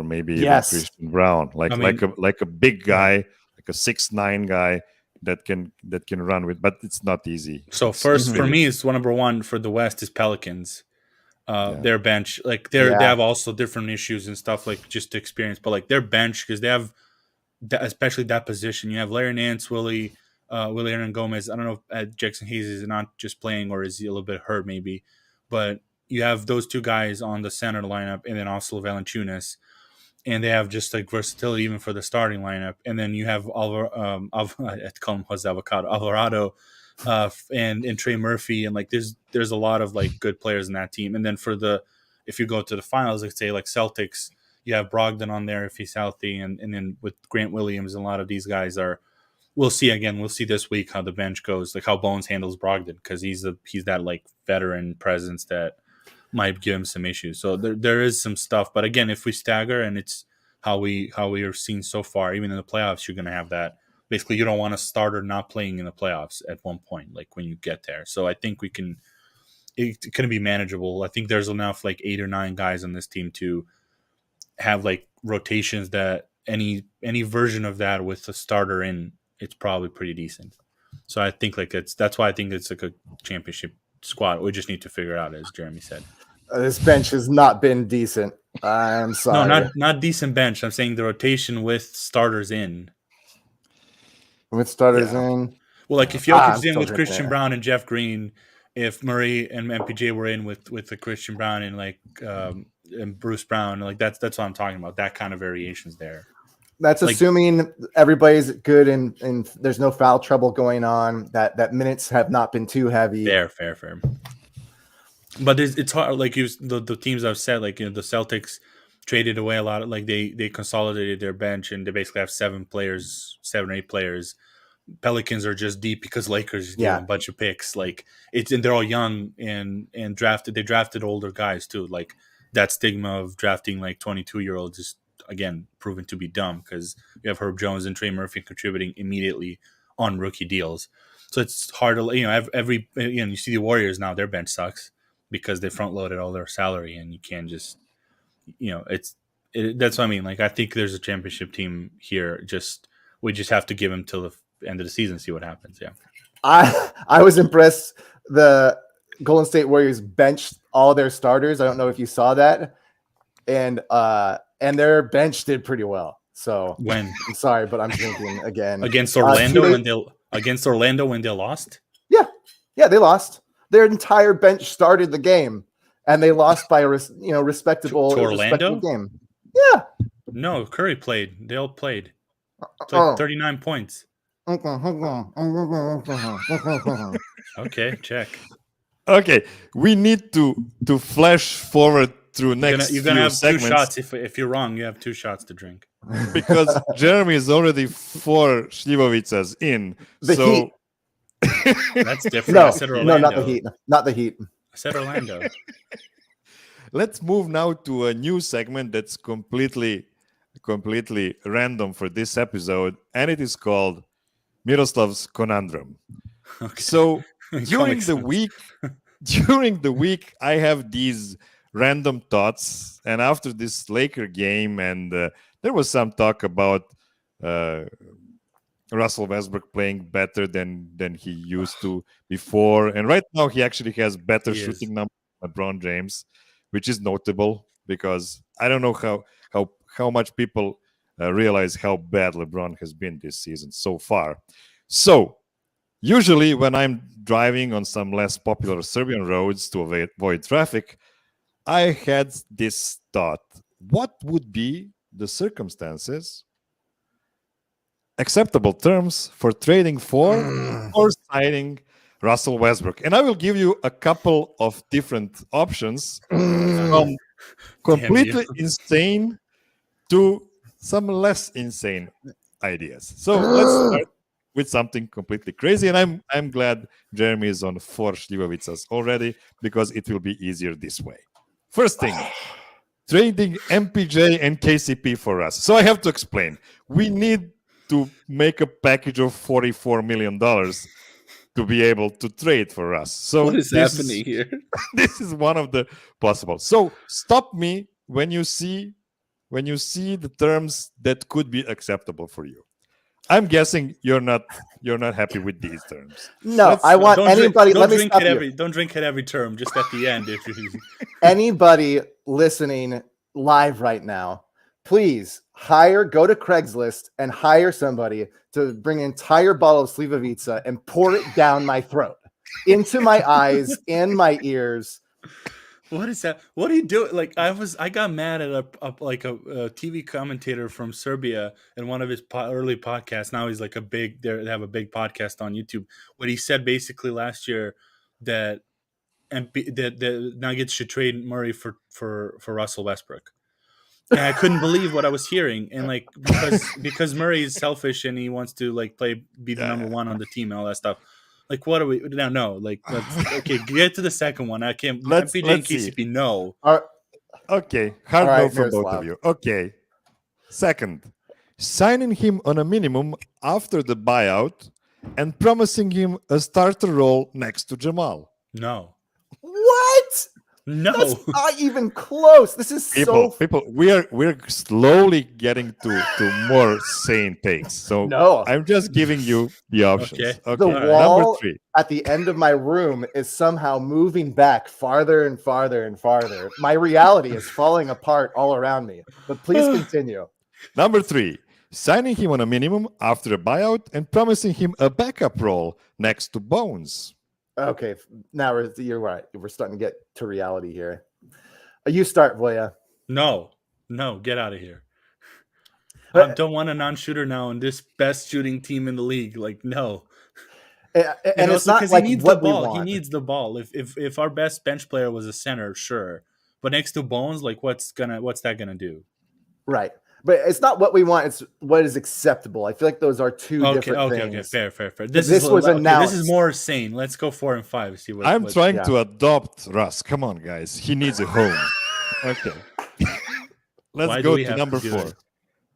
maybe Christian Brown, like a big guy, like a 6'9" guy that can run with, but it's not easy. So first for me, it's number one for the West is Pelicans. Their bench, like they have also different issues and stuff, like just experience, but like their bench, because they have especially that position. You have Larry Nance, Willie Hernan Gomez. I don't know if Jackson Hayes is not just playing or is he a little bit hurt maybe, but you have those two guys on the center lineup, and then also Valanciunas, and they have just like versatility even for the starting lineup. And then you have I'd call him Jose Avocado, Alvarado, and Trey Murphy, and like there's a lot of like good players in that team. And then if you go to the finals, like say like Celtics, you have Brogdon on there if he's healthy, and then with Grant Williams, and a lot of these guys are. We'll see this week how the bench goes, like how Bones handles Brogdon, because he's that like veteran presence that might give him some issues. So there is some stuff, but again, if we stagger and it's how we are seeing so far, even in the playoffs, you're going to have that. Basically, you don't want a starter not playing in the playoffs at one point, like when you get there. So I think it can be manageable. I think there's enough like 8 or 9 guys on this team to have like rotations that any version of that with a starter in, it's probably pretty decent. So I think like that's why I think it's like a championship squad. We just need to figure it out, as Jeremy said. This bench has not been decent. I'm sorry. No, not decent bench. I'm saying the rotation with starters in. With starters in. Well, like if Jokic's in with Christian Brown and Jeff Green, if Murray and MPJ were in with the Christian Brown and like and Bruce Brown, like that's what I'm talking about. That kind of variations there. That's like, assuming everybody's good and there's no foul trouble going on. That minutes have not been too heavy. Fair. But it's hard. Like the teams I've said, like the Celtics traded away a lot. Like they consolidated their bench and they basically have 7 or 8 players. Pelicans are just deep because Lakers gave them a bunch of picks. Like and they're all young and drafted. They drafted older guys too. Like that stigma of drafting like 22-year-olds is again proven to be dumb because you have Herb Jones and Trey Murphy contributing immediately on rookie deals. So it's hard to you see the Warriors now, their bench sucks because they front loaded all their salary and you can't just that's what I mean. Like I think there's a championship team here. We just have to give them till the end of the season, see what happens. Yeah, I was impressed. The Golden State Warriors benched all their starters. I don't know if you saw that, and their bench did pretty well. So when I'm sorry, but I'm thinking again against Orlando when they lost. Yeah, they lost. Their entire bench started the game, and they lost by a respectable to Orlando game. Yeah. No, Curry played. They all played. It's like 39 points. Okay, check. Okay, we need to flash forward through next. You're gonna have segments. 2 shots. If you're wrong, you have 2 shots to drink. Because Jeremy is already 4 Slivovicas in. Heat. That's different. No, I said Orlando. No, not the Heat. Not the Heat. I said Orlando. Let's move now to a new segment that's completely random for this episode, and it is called Miroslav's Conundrum. Okay. So during the week, I have these random thoughts, and after this Laker game, and there was some talk about Russell Westbrook playing better than he used to before, and right now he actually has better shooting numbers than LeBron James, which is notable because I don't know how much people realize how bad LeBron has been this season so far. So usually when I'm driving on some less popular Serbian roads to avoid traffic, I had this thought: what would be the circumstances, acceptable terms for trading for or signing Russell Westbrook? And I will give you a couple of different options from completely insane to some less insane ideas. So let's start with something completely crazy. And I'm glad Jeremy is on 4 Slivovicas already because it will be easier this way. First thing, trading MPJ and KCP for us. So I have to explain. We need to make a package of $44 million to be able to trade for us. So what is happening here? This is one of the possible. So stop me when you see the terms that could be acceptable for you. I'm guessing you're not happy with these terms. No, I want anybody. Let me stop you. Don't drink at every term. Just at the end, if you. Anybody listening live right now, please go to Craigslist and hire somebody to bring an entire bottle of Slivovica and pour it down my throat, into my eyes, in my ears. What is that? What are you doing? Like I got mad at a TV commentator from Serbia in one of his early podcasts. Now he's like they have a big podcast on YouTube. What he said basically last year that the Nuggets should trade Murray for Russell Westbrook. And I couldn't believe what I was hearing. And like because Murray is selfish and he wants to like be the number one on the team and all that stuff. Like, what are we? No. Like, okay, get to the second one. I can't. MPJ and KCP, no. Okay, hard no from both of you. Okay, second, signing him on a minimum after the buyout and promising him a starter role next to Jamal. No. What? No, that's not even close. This is people. We're slowly getting to more sane takes. So no, I'm just giving you the options. Okay. The wall number 3 at the end of my room is somehow moving back farther and farther and farther. My reality is falling apart all around me. But please continue. Number 3, signing him on a minimum after a buyout and promising him a backup role next to Bones. Okay, now you're right. We're starting to get to reality here. You start, Voja. No, get out of here. I don't want a non-shooter now on this best shooting team in the league. Like, no. And it's not like he needs what the ball. we want. He needs the ball. If our best bench player was a center, sure. But next to Bones, like, what's that gonna do? Right. But it's not what we want. It's what is acceptable. I feel like those are two different things. Okay, fair. This was announced. This is more sane. Let's go 4 and 5. See what I'm trying to adopt Russ. Come on, guys. He needs a home. Okay. Let's go to number 4.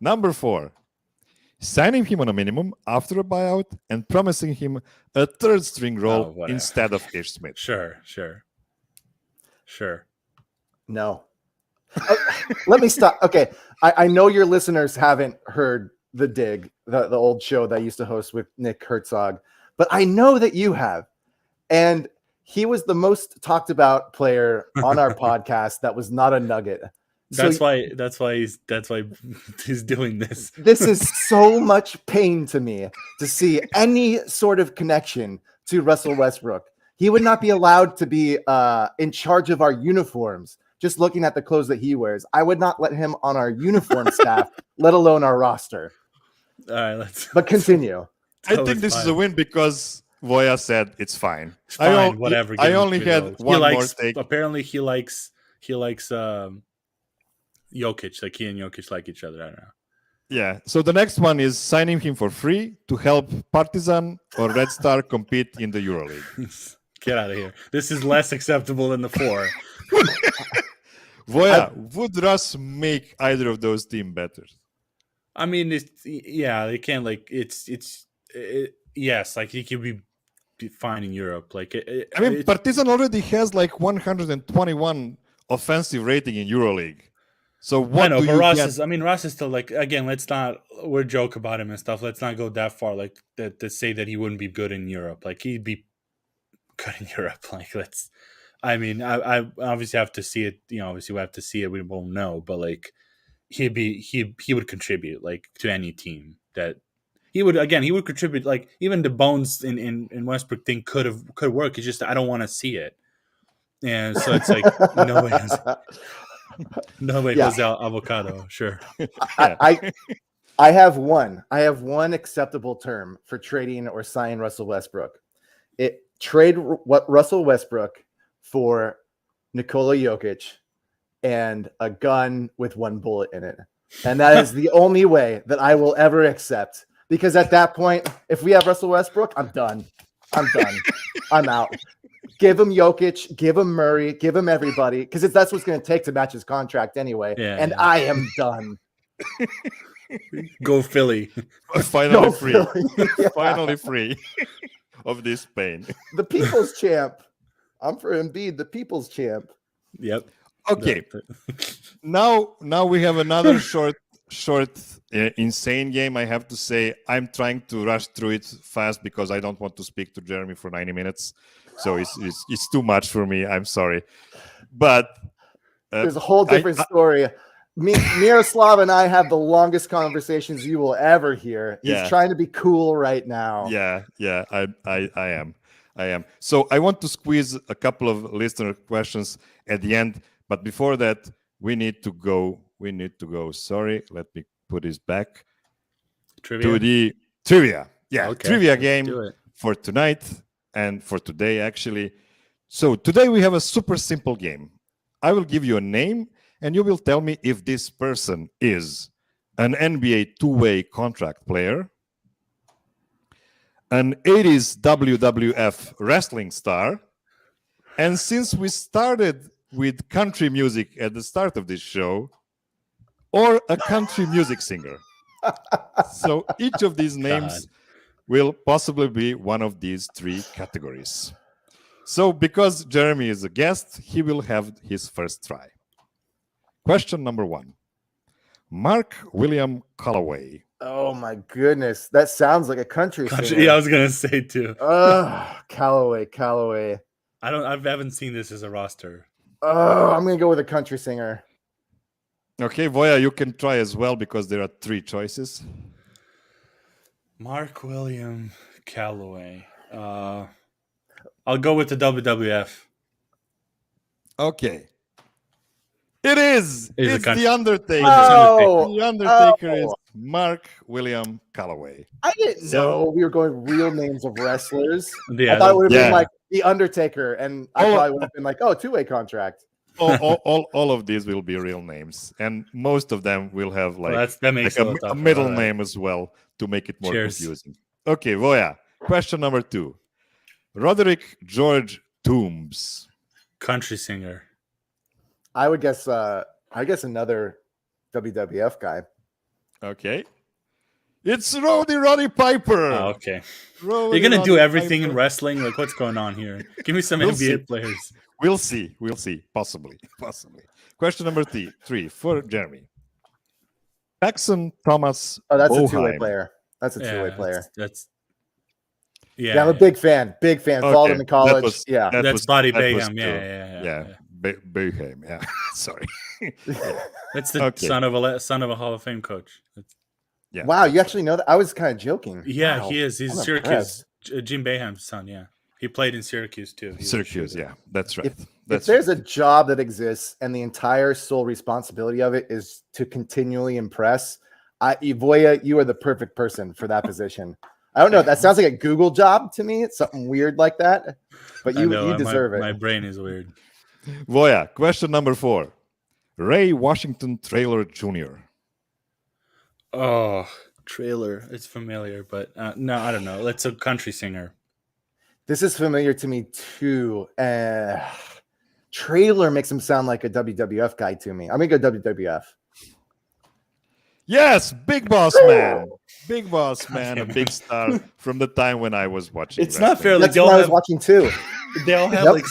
Number 4. Signing him on a minimum after a buyout and promising him a third string role instead of Ish Smith. Sure. No. Let me stop. Okay. I know your listeners haven't heard The Dig, the old show that I used to host with Nick Herzog, but I know that you have. And he was the most talked about player on our podcast that was not a Nugget. That's why he's doing this. This is so much pain to me to see any sort of connection to Russell Westbrook. He would not be allowed to be in charge of our uniforms. Just looking at the clothes that he wears, I would not let him on our uniform staff, let alone our roster. All right, but continue. I think this is a win because Voja said it's fine. It's fine, whatever. I only had one more take. Apparently, he likes Jokic. Like he and Jokic like each other. I don't know. Yeah. So the next one is signing him for free to help Partizan or Red Star compete in the EuroLeague. Get out of here. This is less acceptable than the 4. Voja, would Russ make either of those teams better? I mean, they can. Like, yes, like he could be fine in Europe. Like, Partizan already has like 121 offensive rating in EuroLeague. So what do you Russ is still like, again, we're joke about him and stuff. Let's not go that far. Like to say that he wouldn't be good in Europe. Like he'd be good in Europe. Like I obviously have to see it. Obviously we have to see it. We won't know, but like he would contribute like to any team that he would contribute. Like even the Bones in Westbrook thing could work. It's just I don't want to see it, and so it's like nobody does avocado. Sure, I have one acceptable term for trading or signing Russell Westbrook. Trade Russell Westbrook for Nikola Jokic and a gun with one bullet in it. And that is the only way that I will ever accept. Because at that point, if we have Russell Westbrook, I'm done. I'm out. Give him Jokic, give him Murray, give him everybody. Because that's what's going to take to match his contract anyway. Yeah. I am done. Go Philly. Finally free. Yeah. Finally free of this pain. The people's champ. I'm for Embiid, the people's champ. Yep. Okay. Now we have another short, insane game. I have to say, I'm trying to rush through it fast because I don't want to speak to Jeremy for 90 minutes. So it's too much for me. I'm sorry. But there's a whole different story Miroslav and I have the longest conversations you will ever hear. Yeah. He's trying to be cool right now. Yeah, I am. So I want to squeeze a couple of listener questions at the end, but before that, we need to go. Sorry, let me put this back to the trivia. Yeah, Okay, trivia let's do game it. for tonight and for today, actually. So today we have a super simple game. I will give you a name, and you will tell me if this person is an NBA two-way contract player, an 80s WWF wrestling star, and since we started with country music at the start of this show, or a country music singer. So each of these names will possibly be one of these three categories. So because Jeremy is a guest, he will have his first try. Question number 1. Mark William Calloway. Oh my goodness, that sounds like a country singer. Yeah, I was gonna say too. Calloway. I haven't seen this as a roster. Oh, I'm gonna go with a country singer. Okay, Voja, you can try as well because there are 3 choices. Mark William Calloway. I'll go with the WWF. Okay. It's The Undertaker. Oh, The Undertaker is Mark William Calloway. I didn't know we were going real names of wrestlers. Yeah, I thought it would have yeah. been like The Undertaker, and I probably would have been like, oh, two-way contract. All of these will be real names, and most of them will have that makes like it a middle name as well to make it more confusing. Okay, Voja. Question number 2. Roderick George Toombs. Country singer. I would guess. I guess another WWF guy. Okay. It's Roddy Piper. Oh, okay. You're gonna do everything in wrestling. Like, what's going on here? Give me some NBA players. We'll see. Possibly. Question number 3 for Jeremy. Paxson Thomas. Oh, that's Boheim. a two-way player. That's a two-way player. Yeah, I'm a big fan. Big fan. Okay. Followed him in college. That's Body Bayham. Yeah. Boheim. Yeah. Sorry. That's the son of a Hall of Fame coach. Yeah. Wow, you actually know that? I was kind of joking. Yeah, wow. He is. He's Syracuse. Jim Boeheim's son. Yeah, he played in Syracuse too. Syracuse. Yeah, that's right. If there's a job that exists and the entire sole responsibility of it is to continually impress, Voja, you are the perfect person for that position. I don't know. That sounds like a Google job to me. It's something weird like that, but you deserve it. My brain is weird. Voja, question number 4. Ray Washington Traylor Jr. Oh, Trailer. It's familiar, but no, I don't know. Let's a country singer. This is familiar to me too. Trailer makes him sound like a WWF guy to me. I'm gonna go WWF. Yes, Big Boss Man. Big Boss Man, a big star from the time when I was watching. It's not fair. That's what I was watching too. They all have like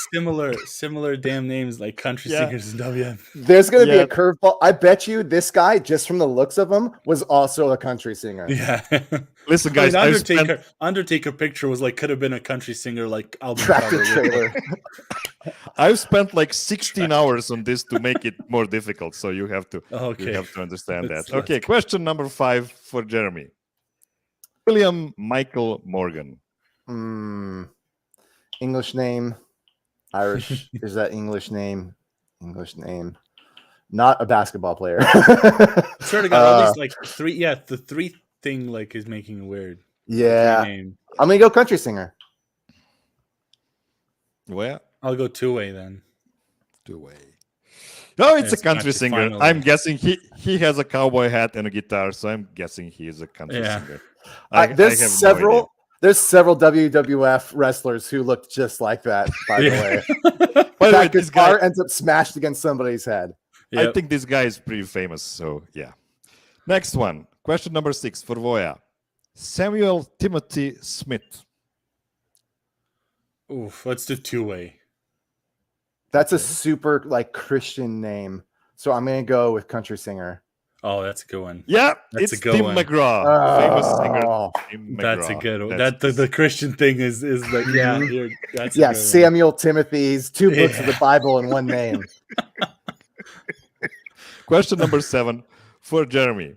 similar damn names like country singers in WM. There's going to be a curveball. I bet you this guy, just from the looks of him, was also a country singer. Yeah. Listen, guys, Undertaker picture was like could have been a country singer like album Tractor Trailer. I've spent like 16 hours on this to make it more difficult, so you have to understand that. Okay, question number 5 for Jeremy. William Michael Morgan. English name, Irish. Is that English name? English name. Not a basketball player. Sort of got at least like 3. Yeah, the 3 thing like is making it weird. Yeah, I'm gonna go country singer. Well, I'll go two-way then. Two-way. No, it's a country singer. I'm guessing he has a cowboy hat and a guitar, so I'm guessing he is a country singer. There's several WWF wrestlers who looked just like that, by the way. By the way, this guy ends up smashed against somebody's head. Yep. I think this guy is pretty famous, so yeah. Next one. Question number 6 for Voja. Samuel Timothy Smith. Oof, let's do two-way. That's a super like Christian name. So I'm gonna go with country singer. Oh, that's a good one. Yeah, it's Tim McGraw, famous singer. Tim McGraw. That's a good one. The Christian thing is like that's yeah. Samuel Timothy's 2 books of the Bible in one name. Question number 7 for Jeremy.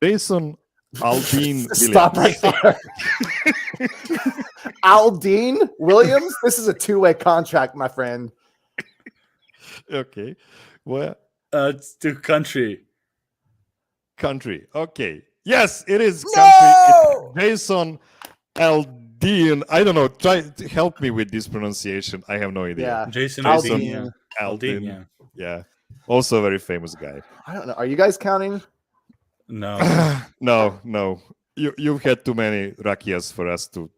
Jason Aldean Stop Williams. right there. Aldean Williams? This is a two-way contract, my friend. Okay. Well, It's to country. country. Okay. Yes, it is country. No! It's Jason Aldean. I don't know. Try to help me with this pronunciation. I have no idea. Yeah. Jason Aldean. Aldean. Yeah. Aldean. Yeah. Yeah. Also a very famous guy. I don't know. Are you guys counting? No. No. You've had too many rakias for us to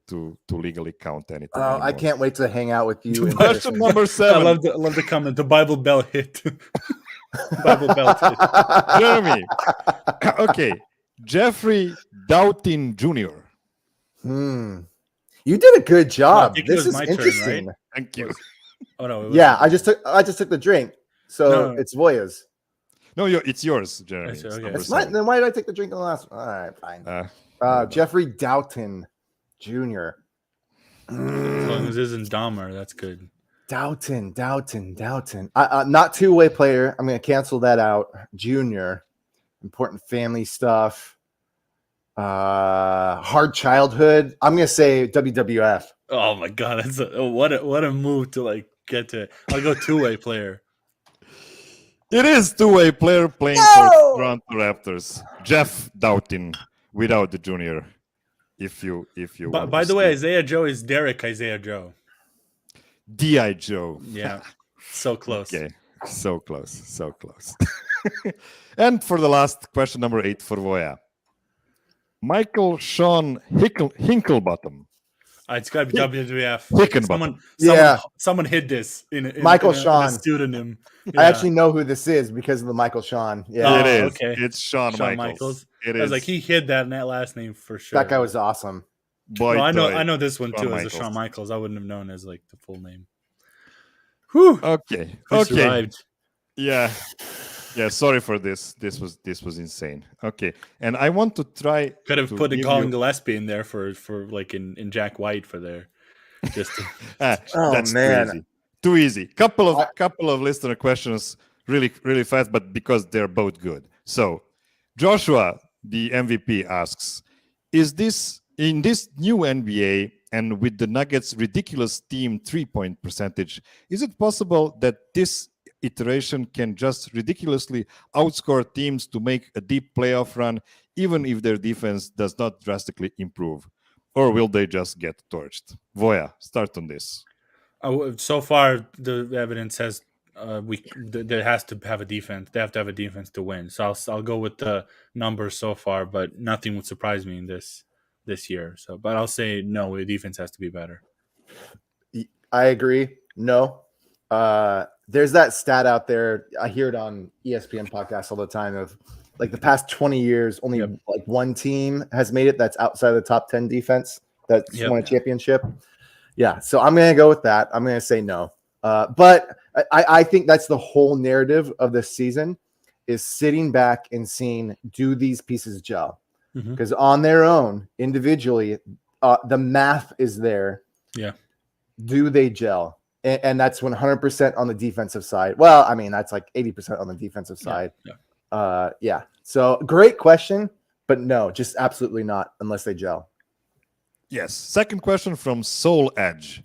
legally count anything. Oh, I anymore. can't wait to hang out with you. in Question person. number I 7. love the comment. The Bible bell hit. Bible bell hit. Jeremy. Okay. Jeffrey Doughton Jr. You did a good job. think it This was is my turn, interesting. right? Thank you. Oh no. It Yeah, I just took the drink. So No. it's Voya's. No, it's yours, Jeremy. That's It's okay. number That's mine. 7. Then why did I take the drink on the last one? All right, fine. Jeffrey Doughton Jr. As long as it isn't Dahmer, that's good. Doughton. Not two-way player. I'm going to cancel that out. Junior. Important family stuff. Hard childhood. I'm going to say WWF. Oh my god, that's what a move to like get to. I'll go two-way player. It is two-way player playing for Toronto Raptors. Jeff Doughton without the junior. If you want By to the way, see. Isaiah Joe is Derek Isaiah Joe. D.I. Joe. Yeah, so close. Okay, so close. And for the last question, number 8 for Voya. Michael Sean Hinklebottom. It's got to be WWF. Hickenbottom. Someone hid this in Michael in Sean. a pseudonym. I actually know who this is because of the Michael Sean. Yeah, Oh, It is. okay. It's Shawn Michaels. It I was is. like, he hid that last name for sure. that guy was awesome. Boy, No, toy. I know this one Shawn too as a Michaels. Shawn Michaels. I wouldn't have known as like the full name. Whew. Okay. We Okay. survived. Yeah. Sorry for this. This was insane. Okay. And I want to try. Could have to put a give Colin you- Gillespie in there for like in Jack White for there. Just to, Oh, That's man. too easy. Couple of listener questions, really fast, but because they're both good. So, Joshua, the MVP, asks: Is this in this new NBA and with the Nuggets' ridiculous team 3-point percentage? Is it possible that this iteration can just ridiculously outscore teams to make a deep playoff run, even if their defense does not drastically improve? Or will they just get torched? Voya, start on this. so far, the evidence says there has to have a defense. They have to have a defense to win. So I'll go with the numbers so far, but nothing would surprise me in this year. So, but I'll say no. The defense has to be better. I agree. No. There's that stat out there. I hear it on ESPN podcasts all the time of like the past 20 years, only like one team has made it that's outside of the top 10 defense that's won a championship. Yeah. So I'm going to go with that. I'm going to say no. But I think that's the whole narrative of this season is sitting back and seeing, do these pieces gel? Because on their own, individually, the math is there. Yeah. Do they gel? And that's 100% on the defensive side. Well, I mean, that's like 80% on the defensive side. Yeah. So great question, but no, just absolutely not unless they gel. Yes. Second question from Soul Edge.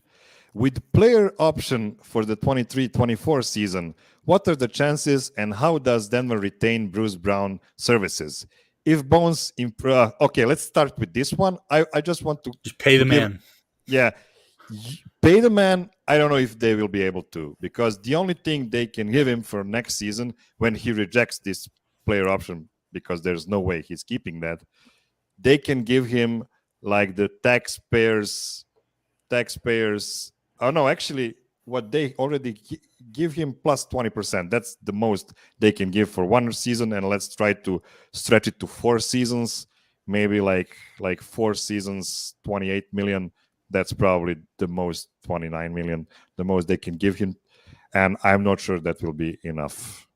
With player option for the 23-24 season, what are the chances and how does Denver retain Bruce Brown services? If Bones improve, okay, let's start with this one. I just want to just pay the man. Yeah, pay the man. I don't know if they will be able to, because the only thing they can give him for next season when he rejects this player option, because there's no way he's keeping that, they can give him like the taxpayers. Oh no, actually, what they already give him plus 20%. That's the most they can give for one season, and let's try to stretch it to 4 seasons. Maybe like 4 seasons, 28 million. That's probably the most, 29 million, the most they can give him, and I'm not sure that will be enough.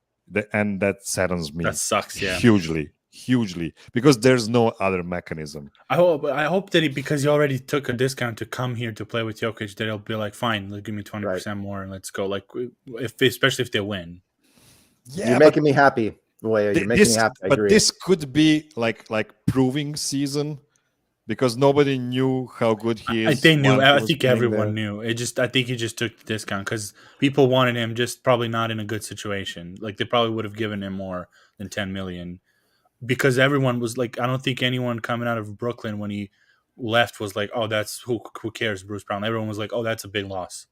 And that saddens me. That sucks. Yeah, hugely, because there's no other mechanism. I hope that because he already took a discount to come here to play with Jokic, that he'll be like, fine, give me 20% more and let's go. Like, especially if they win. Yeah, You're making me happy, Voya. You're making me happy. I but agree. this could be like proving season because nobody knew how good he is. They knew. while he I was think playing everyone there. knew. I think he just took the discount because people wanted him, just probably not in a good situation. Like they probably would have given him more than 10 million because everyone was like, I don't think anyone coming out of Brooklyn when he left was like, oh, that's who cares, Bruce Brown. Everyone was like, oh, that's a big loss.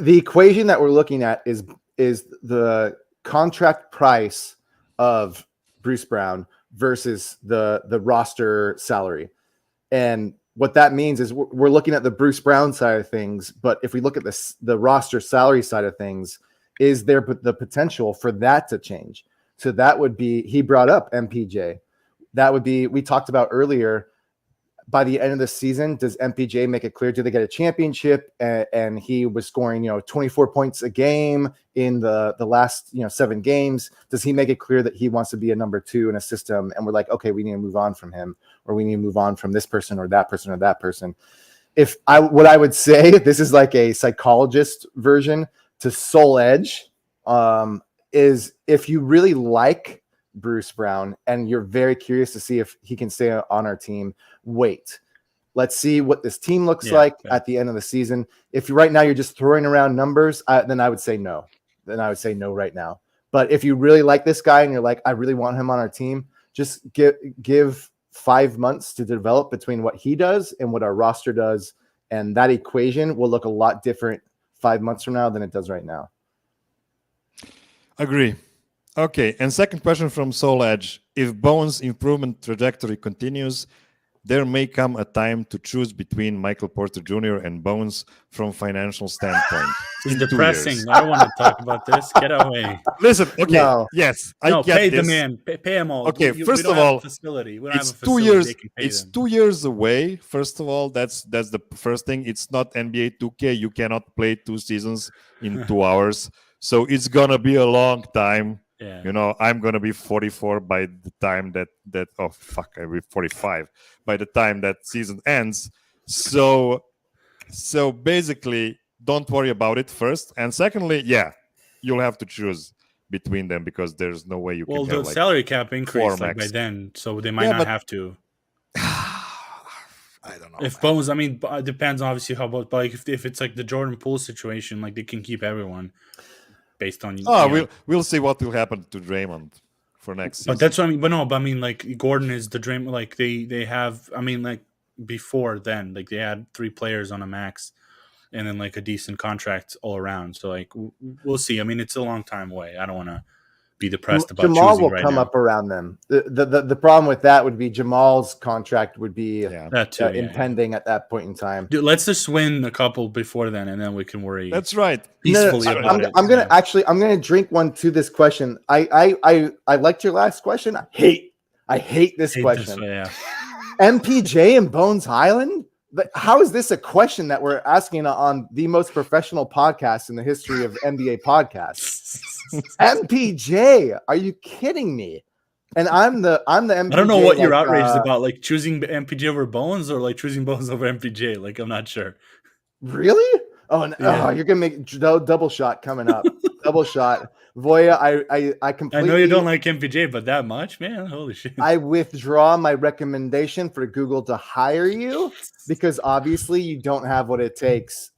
The equation that we're looking at is the contract price of Bruce Brown versus the roster salary. And what that means is we're looking at the Bruce Brown side of things, but if we look at the roster salary side of things, is there the potential for that to change? So that would be, he brought up MPJ. That would be, we talked about earlier, by the end of the season, does MPJ make it clear? Do they get a championship? And he was scoring, 24 points a game in the last, 7 games. Does he make it clear that he wants to be a number 2 in a system? And we're like, okay, we need to move on from him, or we need to move on from this person or that person or that person. What I would say, this is like a psychologist version to Soul Edge, is if you really like Bruce Brown and you're very curious to see if he can stay on our team, wait. Let's see what this team looks like at the end of the season. If right now you're just throwing around numbers, then I would say no. Then I would say no right now. But if you really like this guy and you're like, I really want him on our team, just give 5 months to develop between what he does and what our roster does. And that equation will look a lot different 5 months from now than it does right now. Agree. Okay, and second question from Soul Edge. If Bones' improvement trajectory continues, there may come a time to choose between Michael Porter Jr. and Bones from financial standpoint. It's depressing. I don't want to talk about this. Get away. Listen, okay, No. yes, No, I get pay this. the man. Pay him all. Okay, We first don't of have all, a facility. We don't It's have a 2 facility years. they can pay It's them. 2 years away. First of all, that's the first thing. It's not NBA 2K. You cannot play 2 seasons in 2 hours. So it's gonna be a long time. Yeah. I'm gonna be 44 by the time that oh fuck, I'll be 45 by the time that season ends. So basically, don't worry about it first. And secondly, yeah, you'll have to choose between them because there's no way you Well, can the have salary cap increased by max. then, so they might Yeah, not but- have to. I don't know. If Bones, it depends obviously how about, but like if it's like the Jordan Poole situation, like they can keep everyone based on. We'll see what will happen to Draymond for next season. But that's what I mean. But no, like Gordon is the dream. Like they have. Like before then, like they had 3 players on a max, and then like a decent contract all around. So like we'll see. It's a long time away. I don't want to be depressed about Jamal choosing will right come now. up around them. The problem with that would be Jamal's contract would be That too, impending at that point in time. Dude, let's just win a couple before then, and then we can worry. That's right. Peacefully about it. I'm gonna drink one to this question. I liked your last question. I hate this question. MPJ and Bones Highland? How is this a question that we're asking on the most professional podcast in the history of NBA podcasts? MPJ, are you kidding me? And I'm the MPJ. I don't know what you're outraged about, like choosing MPJ over Bones or like choosing Bones over MPJ. Like I'm not sure. Really? Oh, you're gonna make double shot coming up. Double shot. Voya, I completely. I know you don't like MPJ, but that much, man. Holy shit. I withdraw my recommendation for Google to hire you because obviously you don't have what it takes.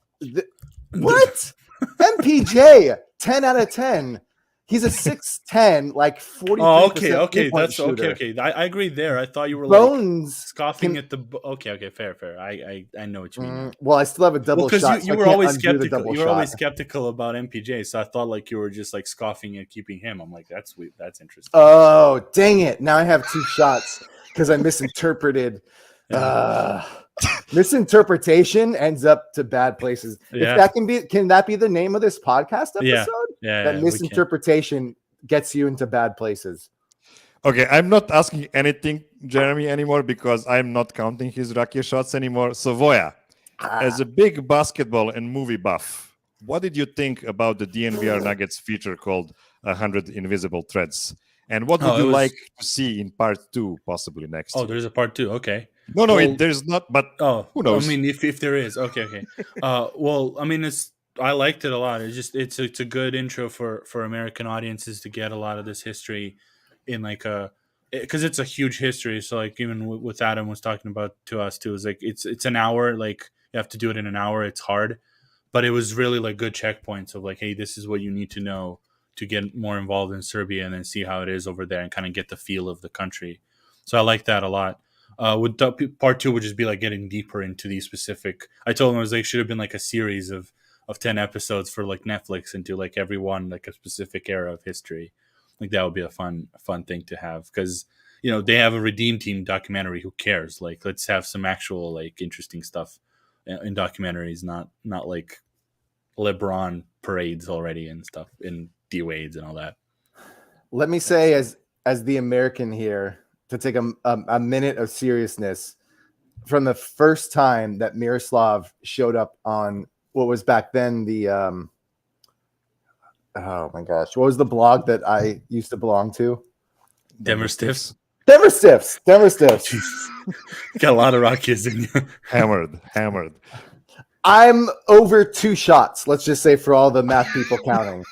What? MPJ, 10 out of 10. He's a 6'10", like 40. Oh, okay. That's shooter. Okay. I agree there. I thought you were Bones like scoffing at the. Okay, fair. I know what you mean. Well, I still have a double shot. Because you were always skeptical. You were always skeptical about MPJ, so I thought like you were just like scoffing at keeping him. I'm like, that's weird. That's interesting. Oh, dang it! Now I have 2 shots because I misinterpreted. Misinterpretation ends up to bad places. Yeah. If that can that be the name of this podcast episode? Yeah. That misinterpretation gets you into bad places. Okay, I'm not asking anything, Jeremy, anymore because I'm not counting his Rocky shots anymore. So Voja, as a big basketball and movie buff, what did you think about the DNVR Nuggets feature called 100 Invisible Threads? And what would you like to see in part 2 possibly next year? There's a part 2. Okay. No, there's not, but who knows? If there is. Okay. It's I liked it a lot. It's a good intro for American audiences to get a lot of this history in like because it's a huge history. So like even what Adam was talking about to us too is like it's an hour. Like you have to do it in an hour. It's hard, but it was really like good checkpoints of like, hey, this is what you need to know to get more involved in Serbia and then see how it is over there and kind of get the feel of the country. So I like that a lot. Would part 2 would just be like getting deeper into these specific. I told him it was like should have been like a series of 10 episodes for like Netflix into like every one like a specific era of history. Like that would be a fun thing to have because you know they have a Redeem Team documentary. Who cares? Like let's have some actual like interesting stuff in documentaries, not like LeBron parades already and stuff in D-Wades and all that. Let me say as the American here to take a minute of seriousness from the first time that Miroslav showed up on what was back then the oh my gosh, what was the blog that I used to belong to? Denver Stiffs. Got a lot of Rockies in you. Hammered. I'm over 2 shots. Let's just say for all the math people counting.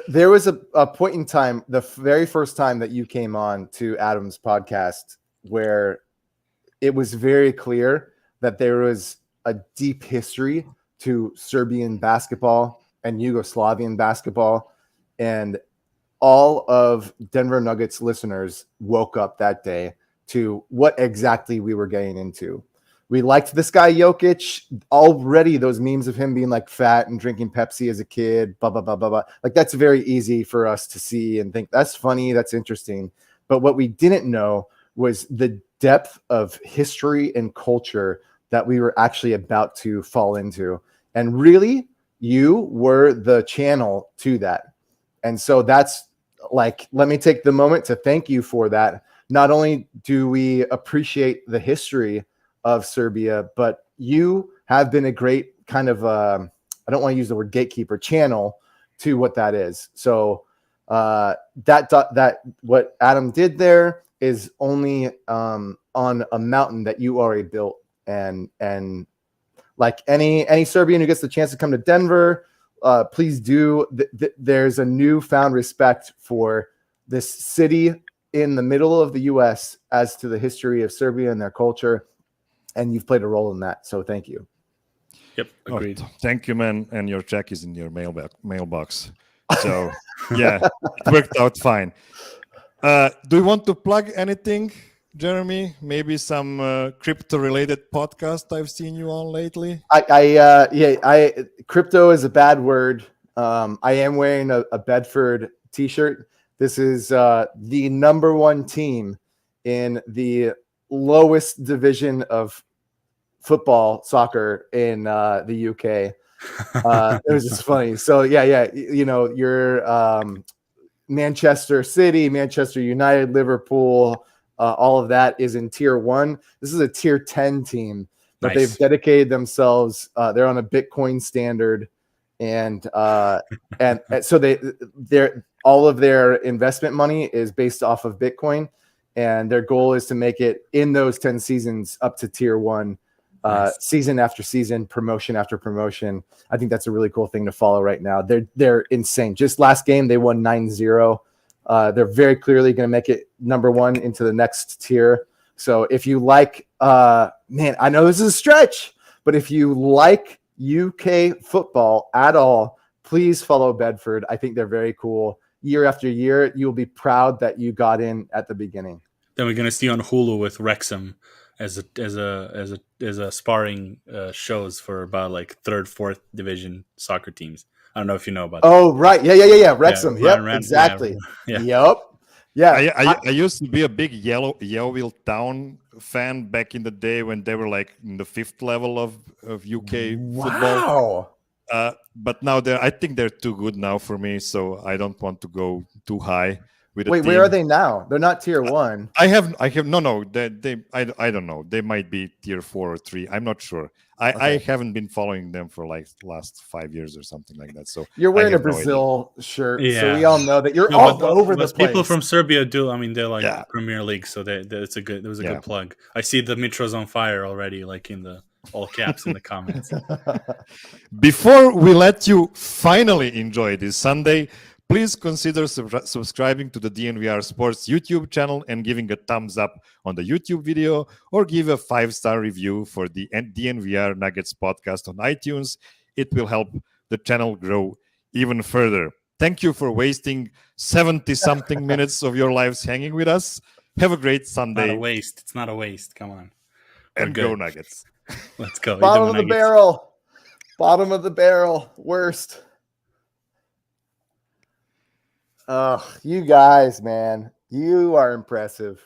There was a point in time, the very first time that you came on to Adam's podcast, where it was very clear that there was a deep history to Serbian basketball and Yugoslavian basketball. And all of Denver Nuggets listeners woke up that day to what exactly we were getting into. We liked this guy Jokic already. Those memes of him being like fat and drinking Pepsi as a kid, blah, blah, blah, blah, blah. Like that's very easy for us to see and think that's funny. That's interesting. But what we didn't know was the depth of history and culture that we were actually about to fall into. And really, you were the channel to that. And so that's like, let me take the moment to thank you for that. Not only do we appreciate the history of Serbia, but you have been a great kind of I don't want to use the word gatekeeper channel to what that is. So that what Adam did there is only on a mountain that you already built, and like any Serbian who gets the chance to come to Denver, please do. There's a newfound respect for this city in the middle of the U.S. as to the history of Serbia and their culture. And you've played a role in that. So thank you. Yep. Agreed. Oh, thank you, man. And your check is in your mailbox. So yeah, it worked out fine. Do you want to plug anything, Jeremy? Maybe some crypto related podcast I've seen you on lately? Crypto is a bad word. I am wearing a Bedford t-shirt. This is the number 1 team in the lowest division of soccer in the UK. It was just funny. So yeah, you know, you're Manchester City, Manchester United, Liverpool, all of that is in tier 1. This is a tier 10 team, but nice. They've dedicated themselves. They're on a Bitcoin standard, and so they're all of their investment money is based off of Bitcoin. And their goal is to make it in those 10 seasons up to tier 1, nice. Season after season, promotion after promotion. I think that's a really cool thing to follow right now. They're insane. Just last game, they won 9-0. They're very clearly going to make it number 1 into the next tier. So if you like, man, I know this is a stretch, but if you like UK football at all, please follow Bedford. I think they're very cool. Year after year, you'll be proud that you got in at the beginning. Then we're gonna see on Hulu with Wrexham as a sparring shows for about like 3rd, 4th division soccer teams. I don't know if you know about that. Oh, right. Yeah. Wrexham. Yeah, yep, exactly. Yeah. Yep. Yeah. I used to be a big Yeovil Town fan back in the day when they were like in the 5th level of UK football. Wow. But now I think they're too good now for me, so I don't want to go too high. Wait, where are they now? They're not tier 1. I have no. I don't know. They might be tier 4 or 3. I'm not sure. I haven't been following them for like last 5 years or something like that. So you're wearing a Brazil shirt, yeah. So we all know that you're all over the place. People from Serbia do. I mean, they're like Premier League, so it was a good plug. I see the Mitro's on fire already, like in the All caps in the comments. Before we let you finally enjoy this Sunday, please consider subscribing to the DNVR Sports YouTube channel and giving a thumbs up on the YouTube video, or give a 5-star review for the DNVR Nuggets podcast on iTunes. It will help the channel grow even further. Thank you for wasting 70-something minutes of your lives hanging with us. Have a great Sunday. Not a waste. It's not a waste. Come on. And go Nuggets. Let's go. Bottom of the barrel. Bottom of the barrel. Worst. You guys, man. You are impressive.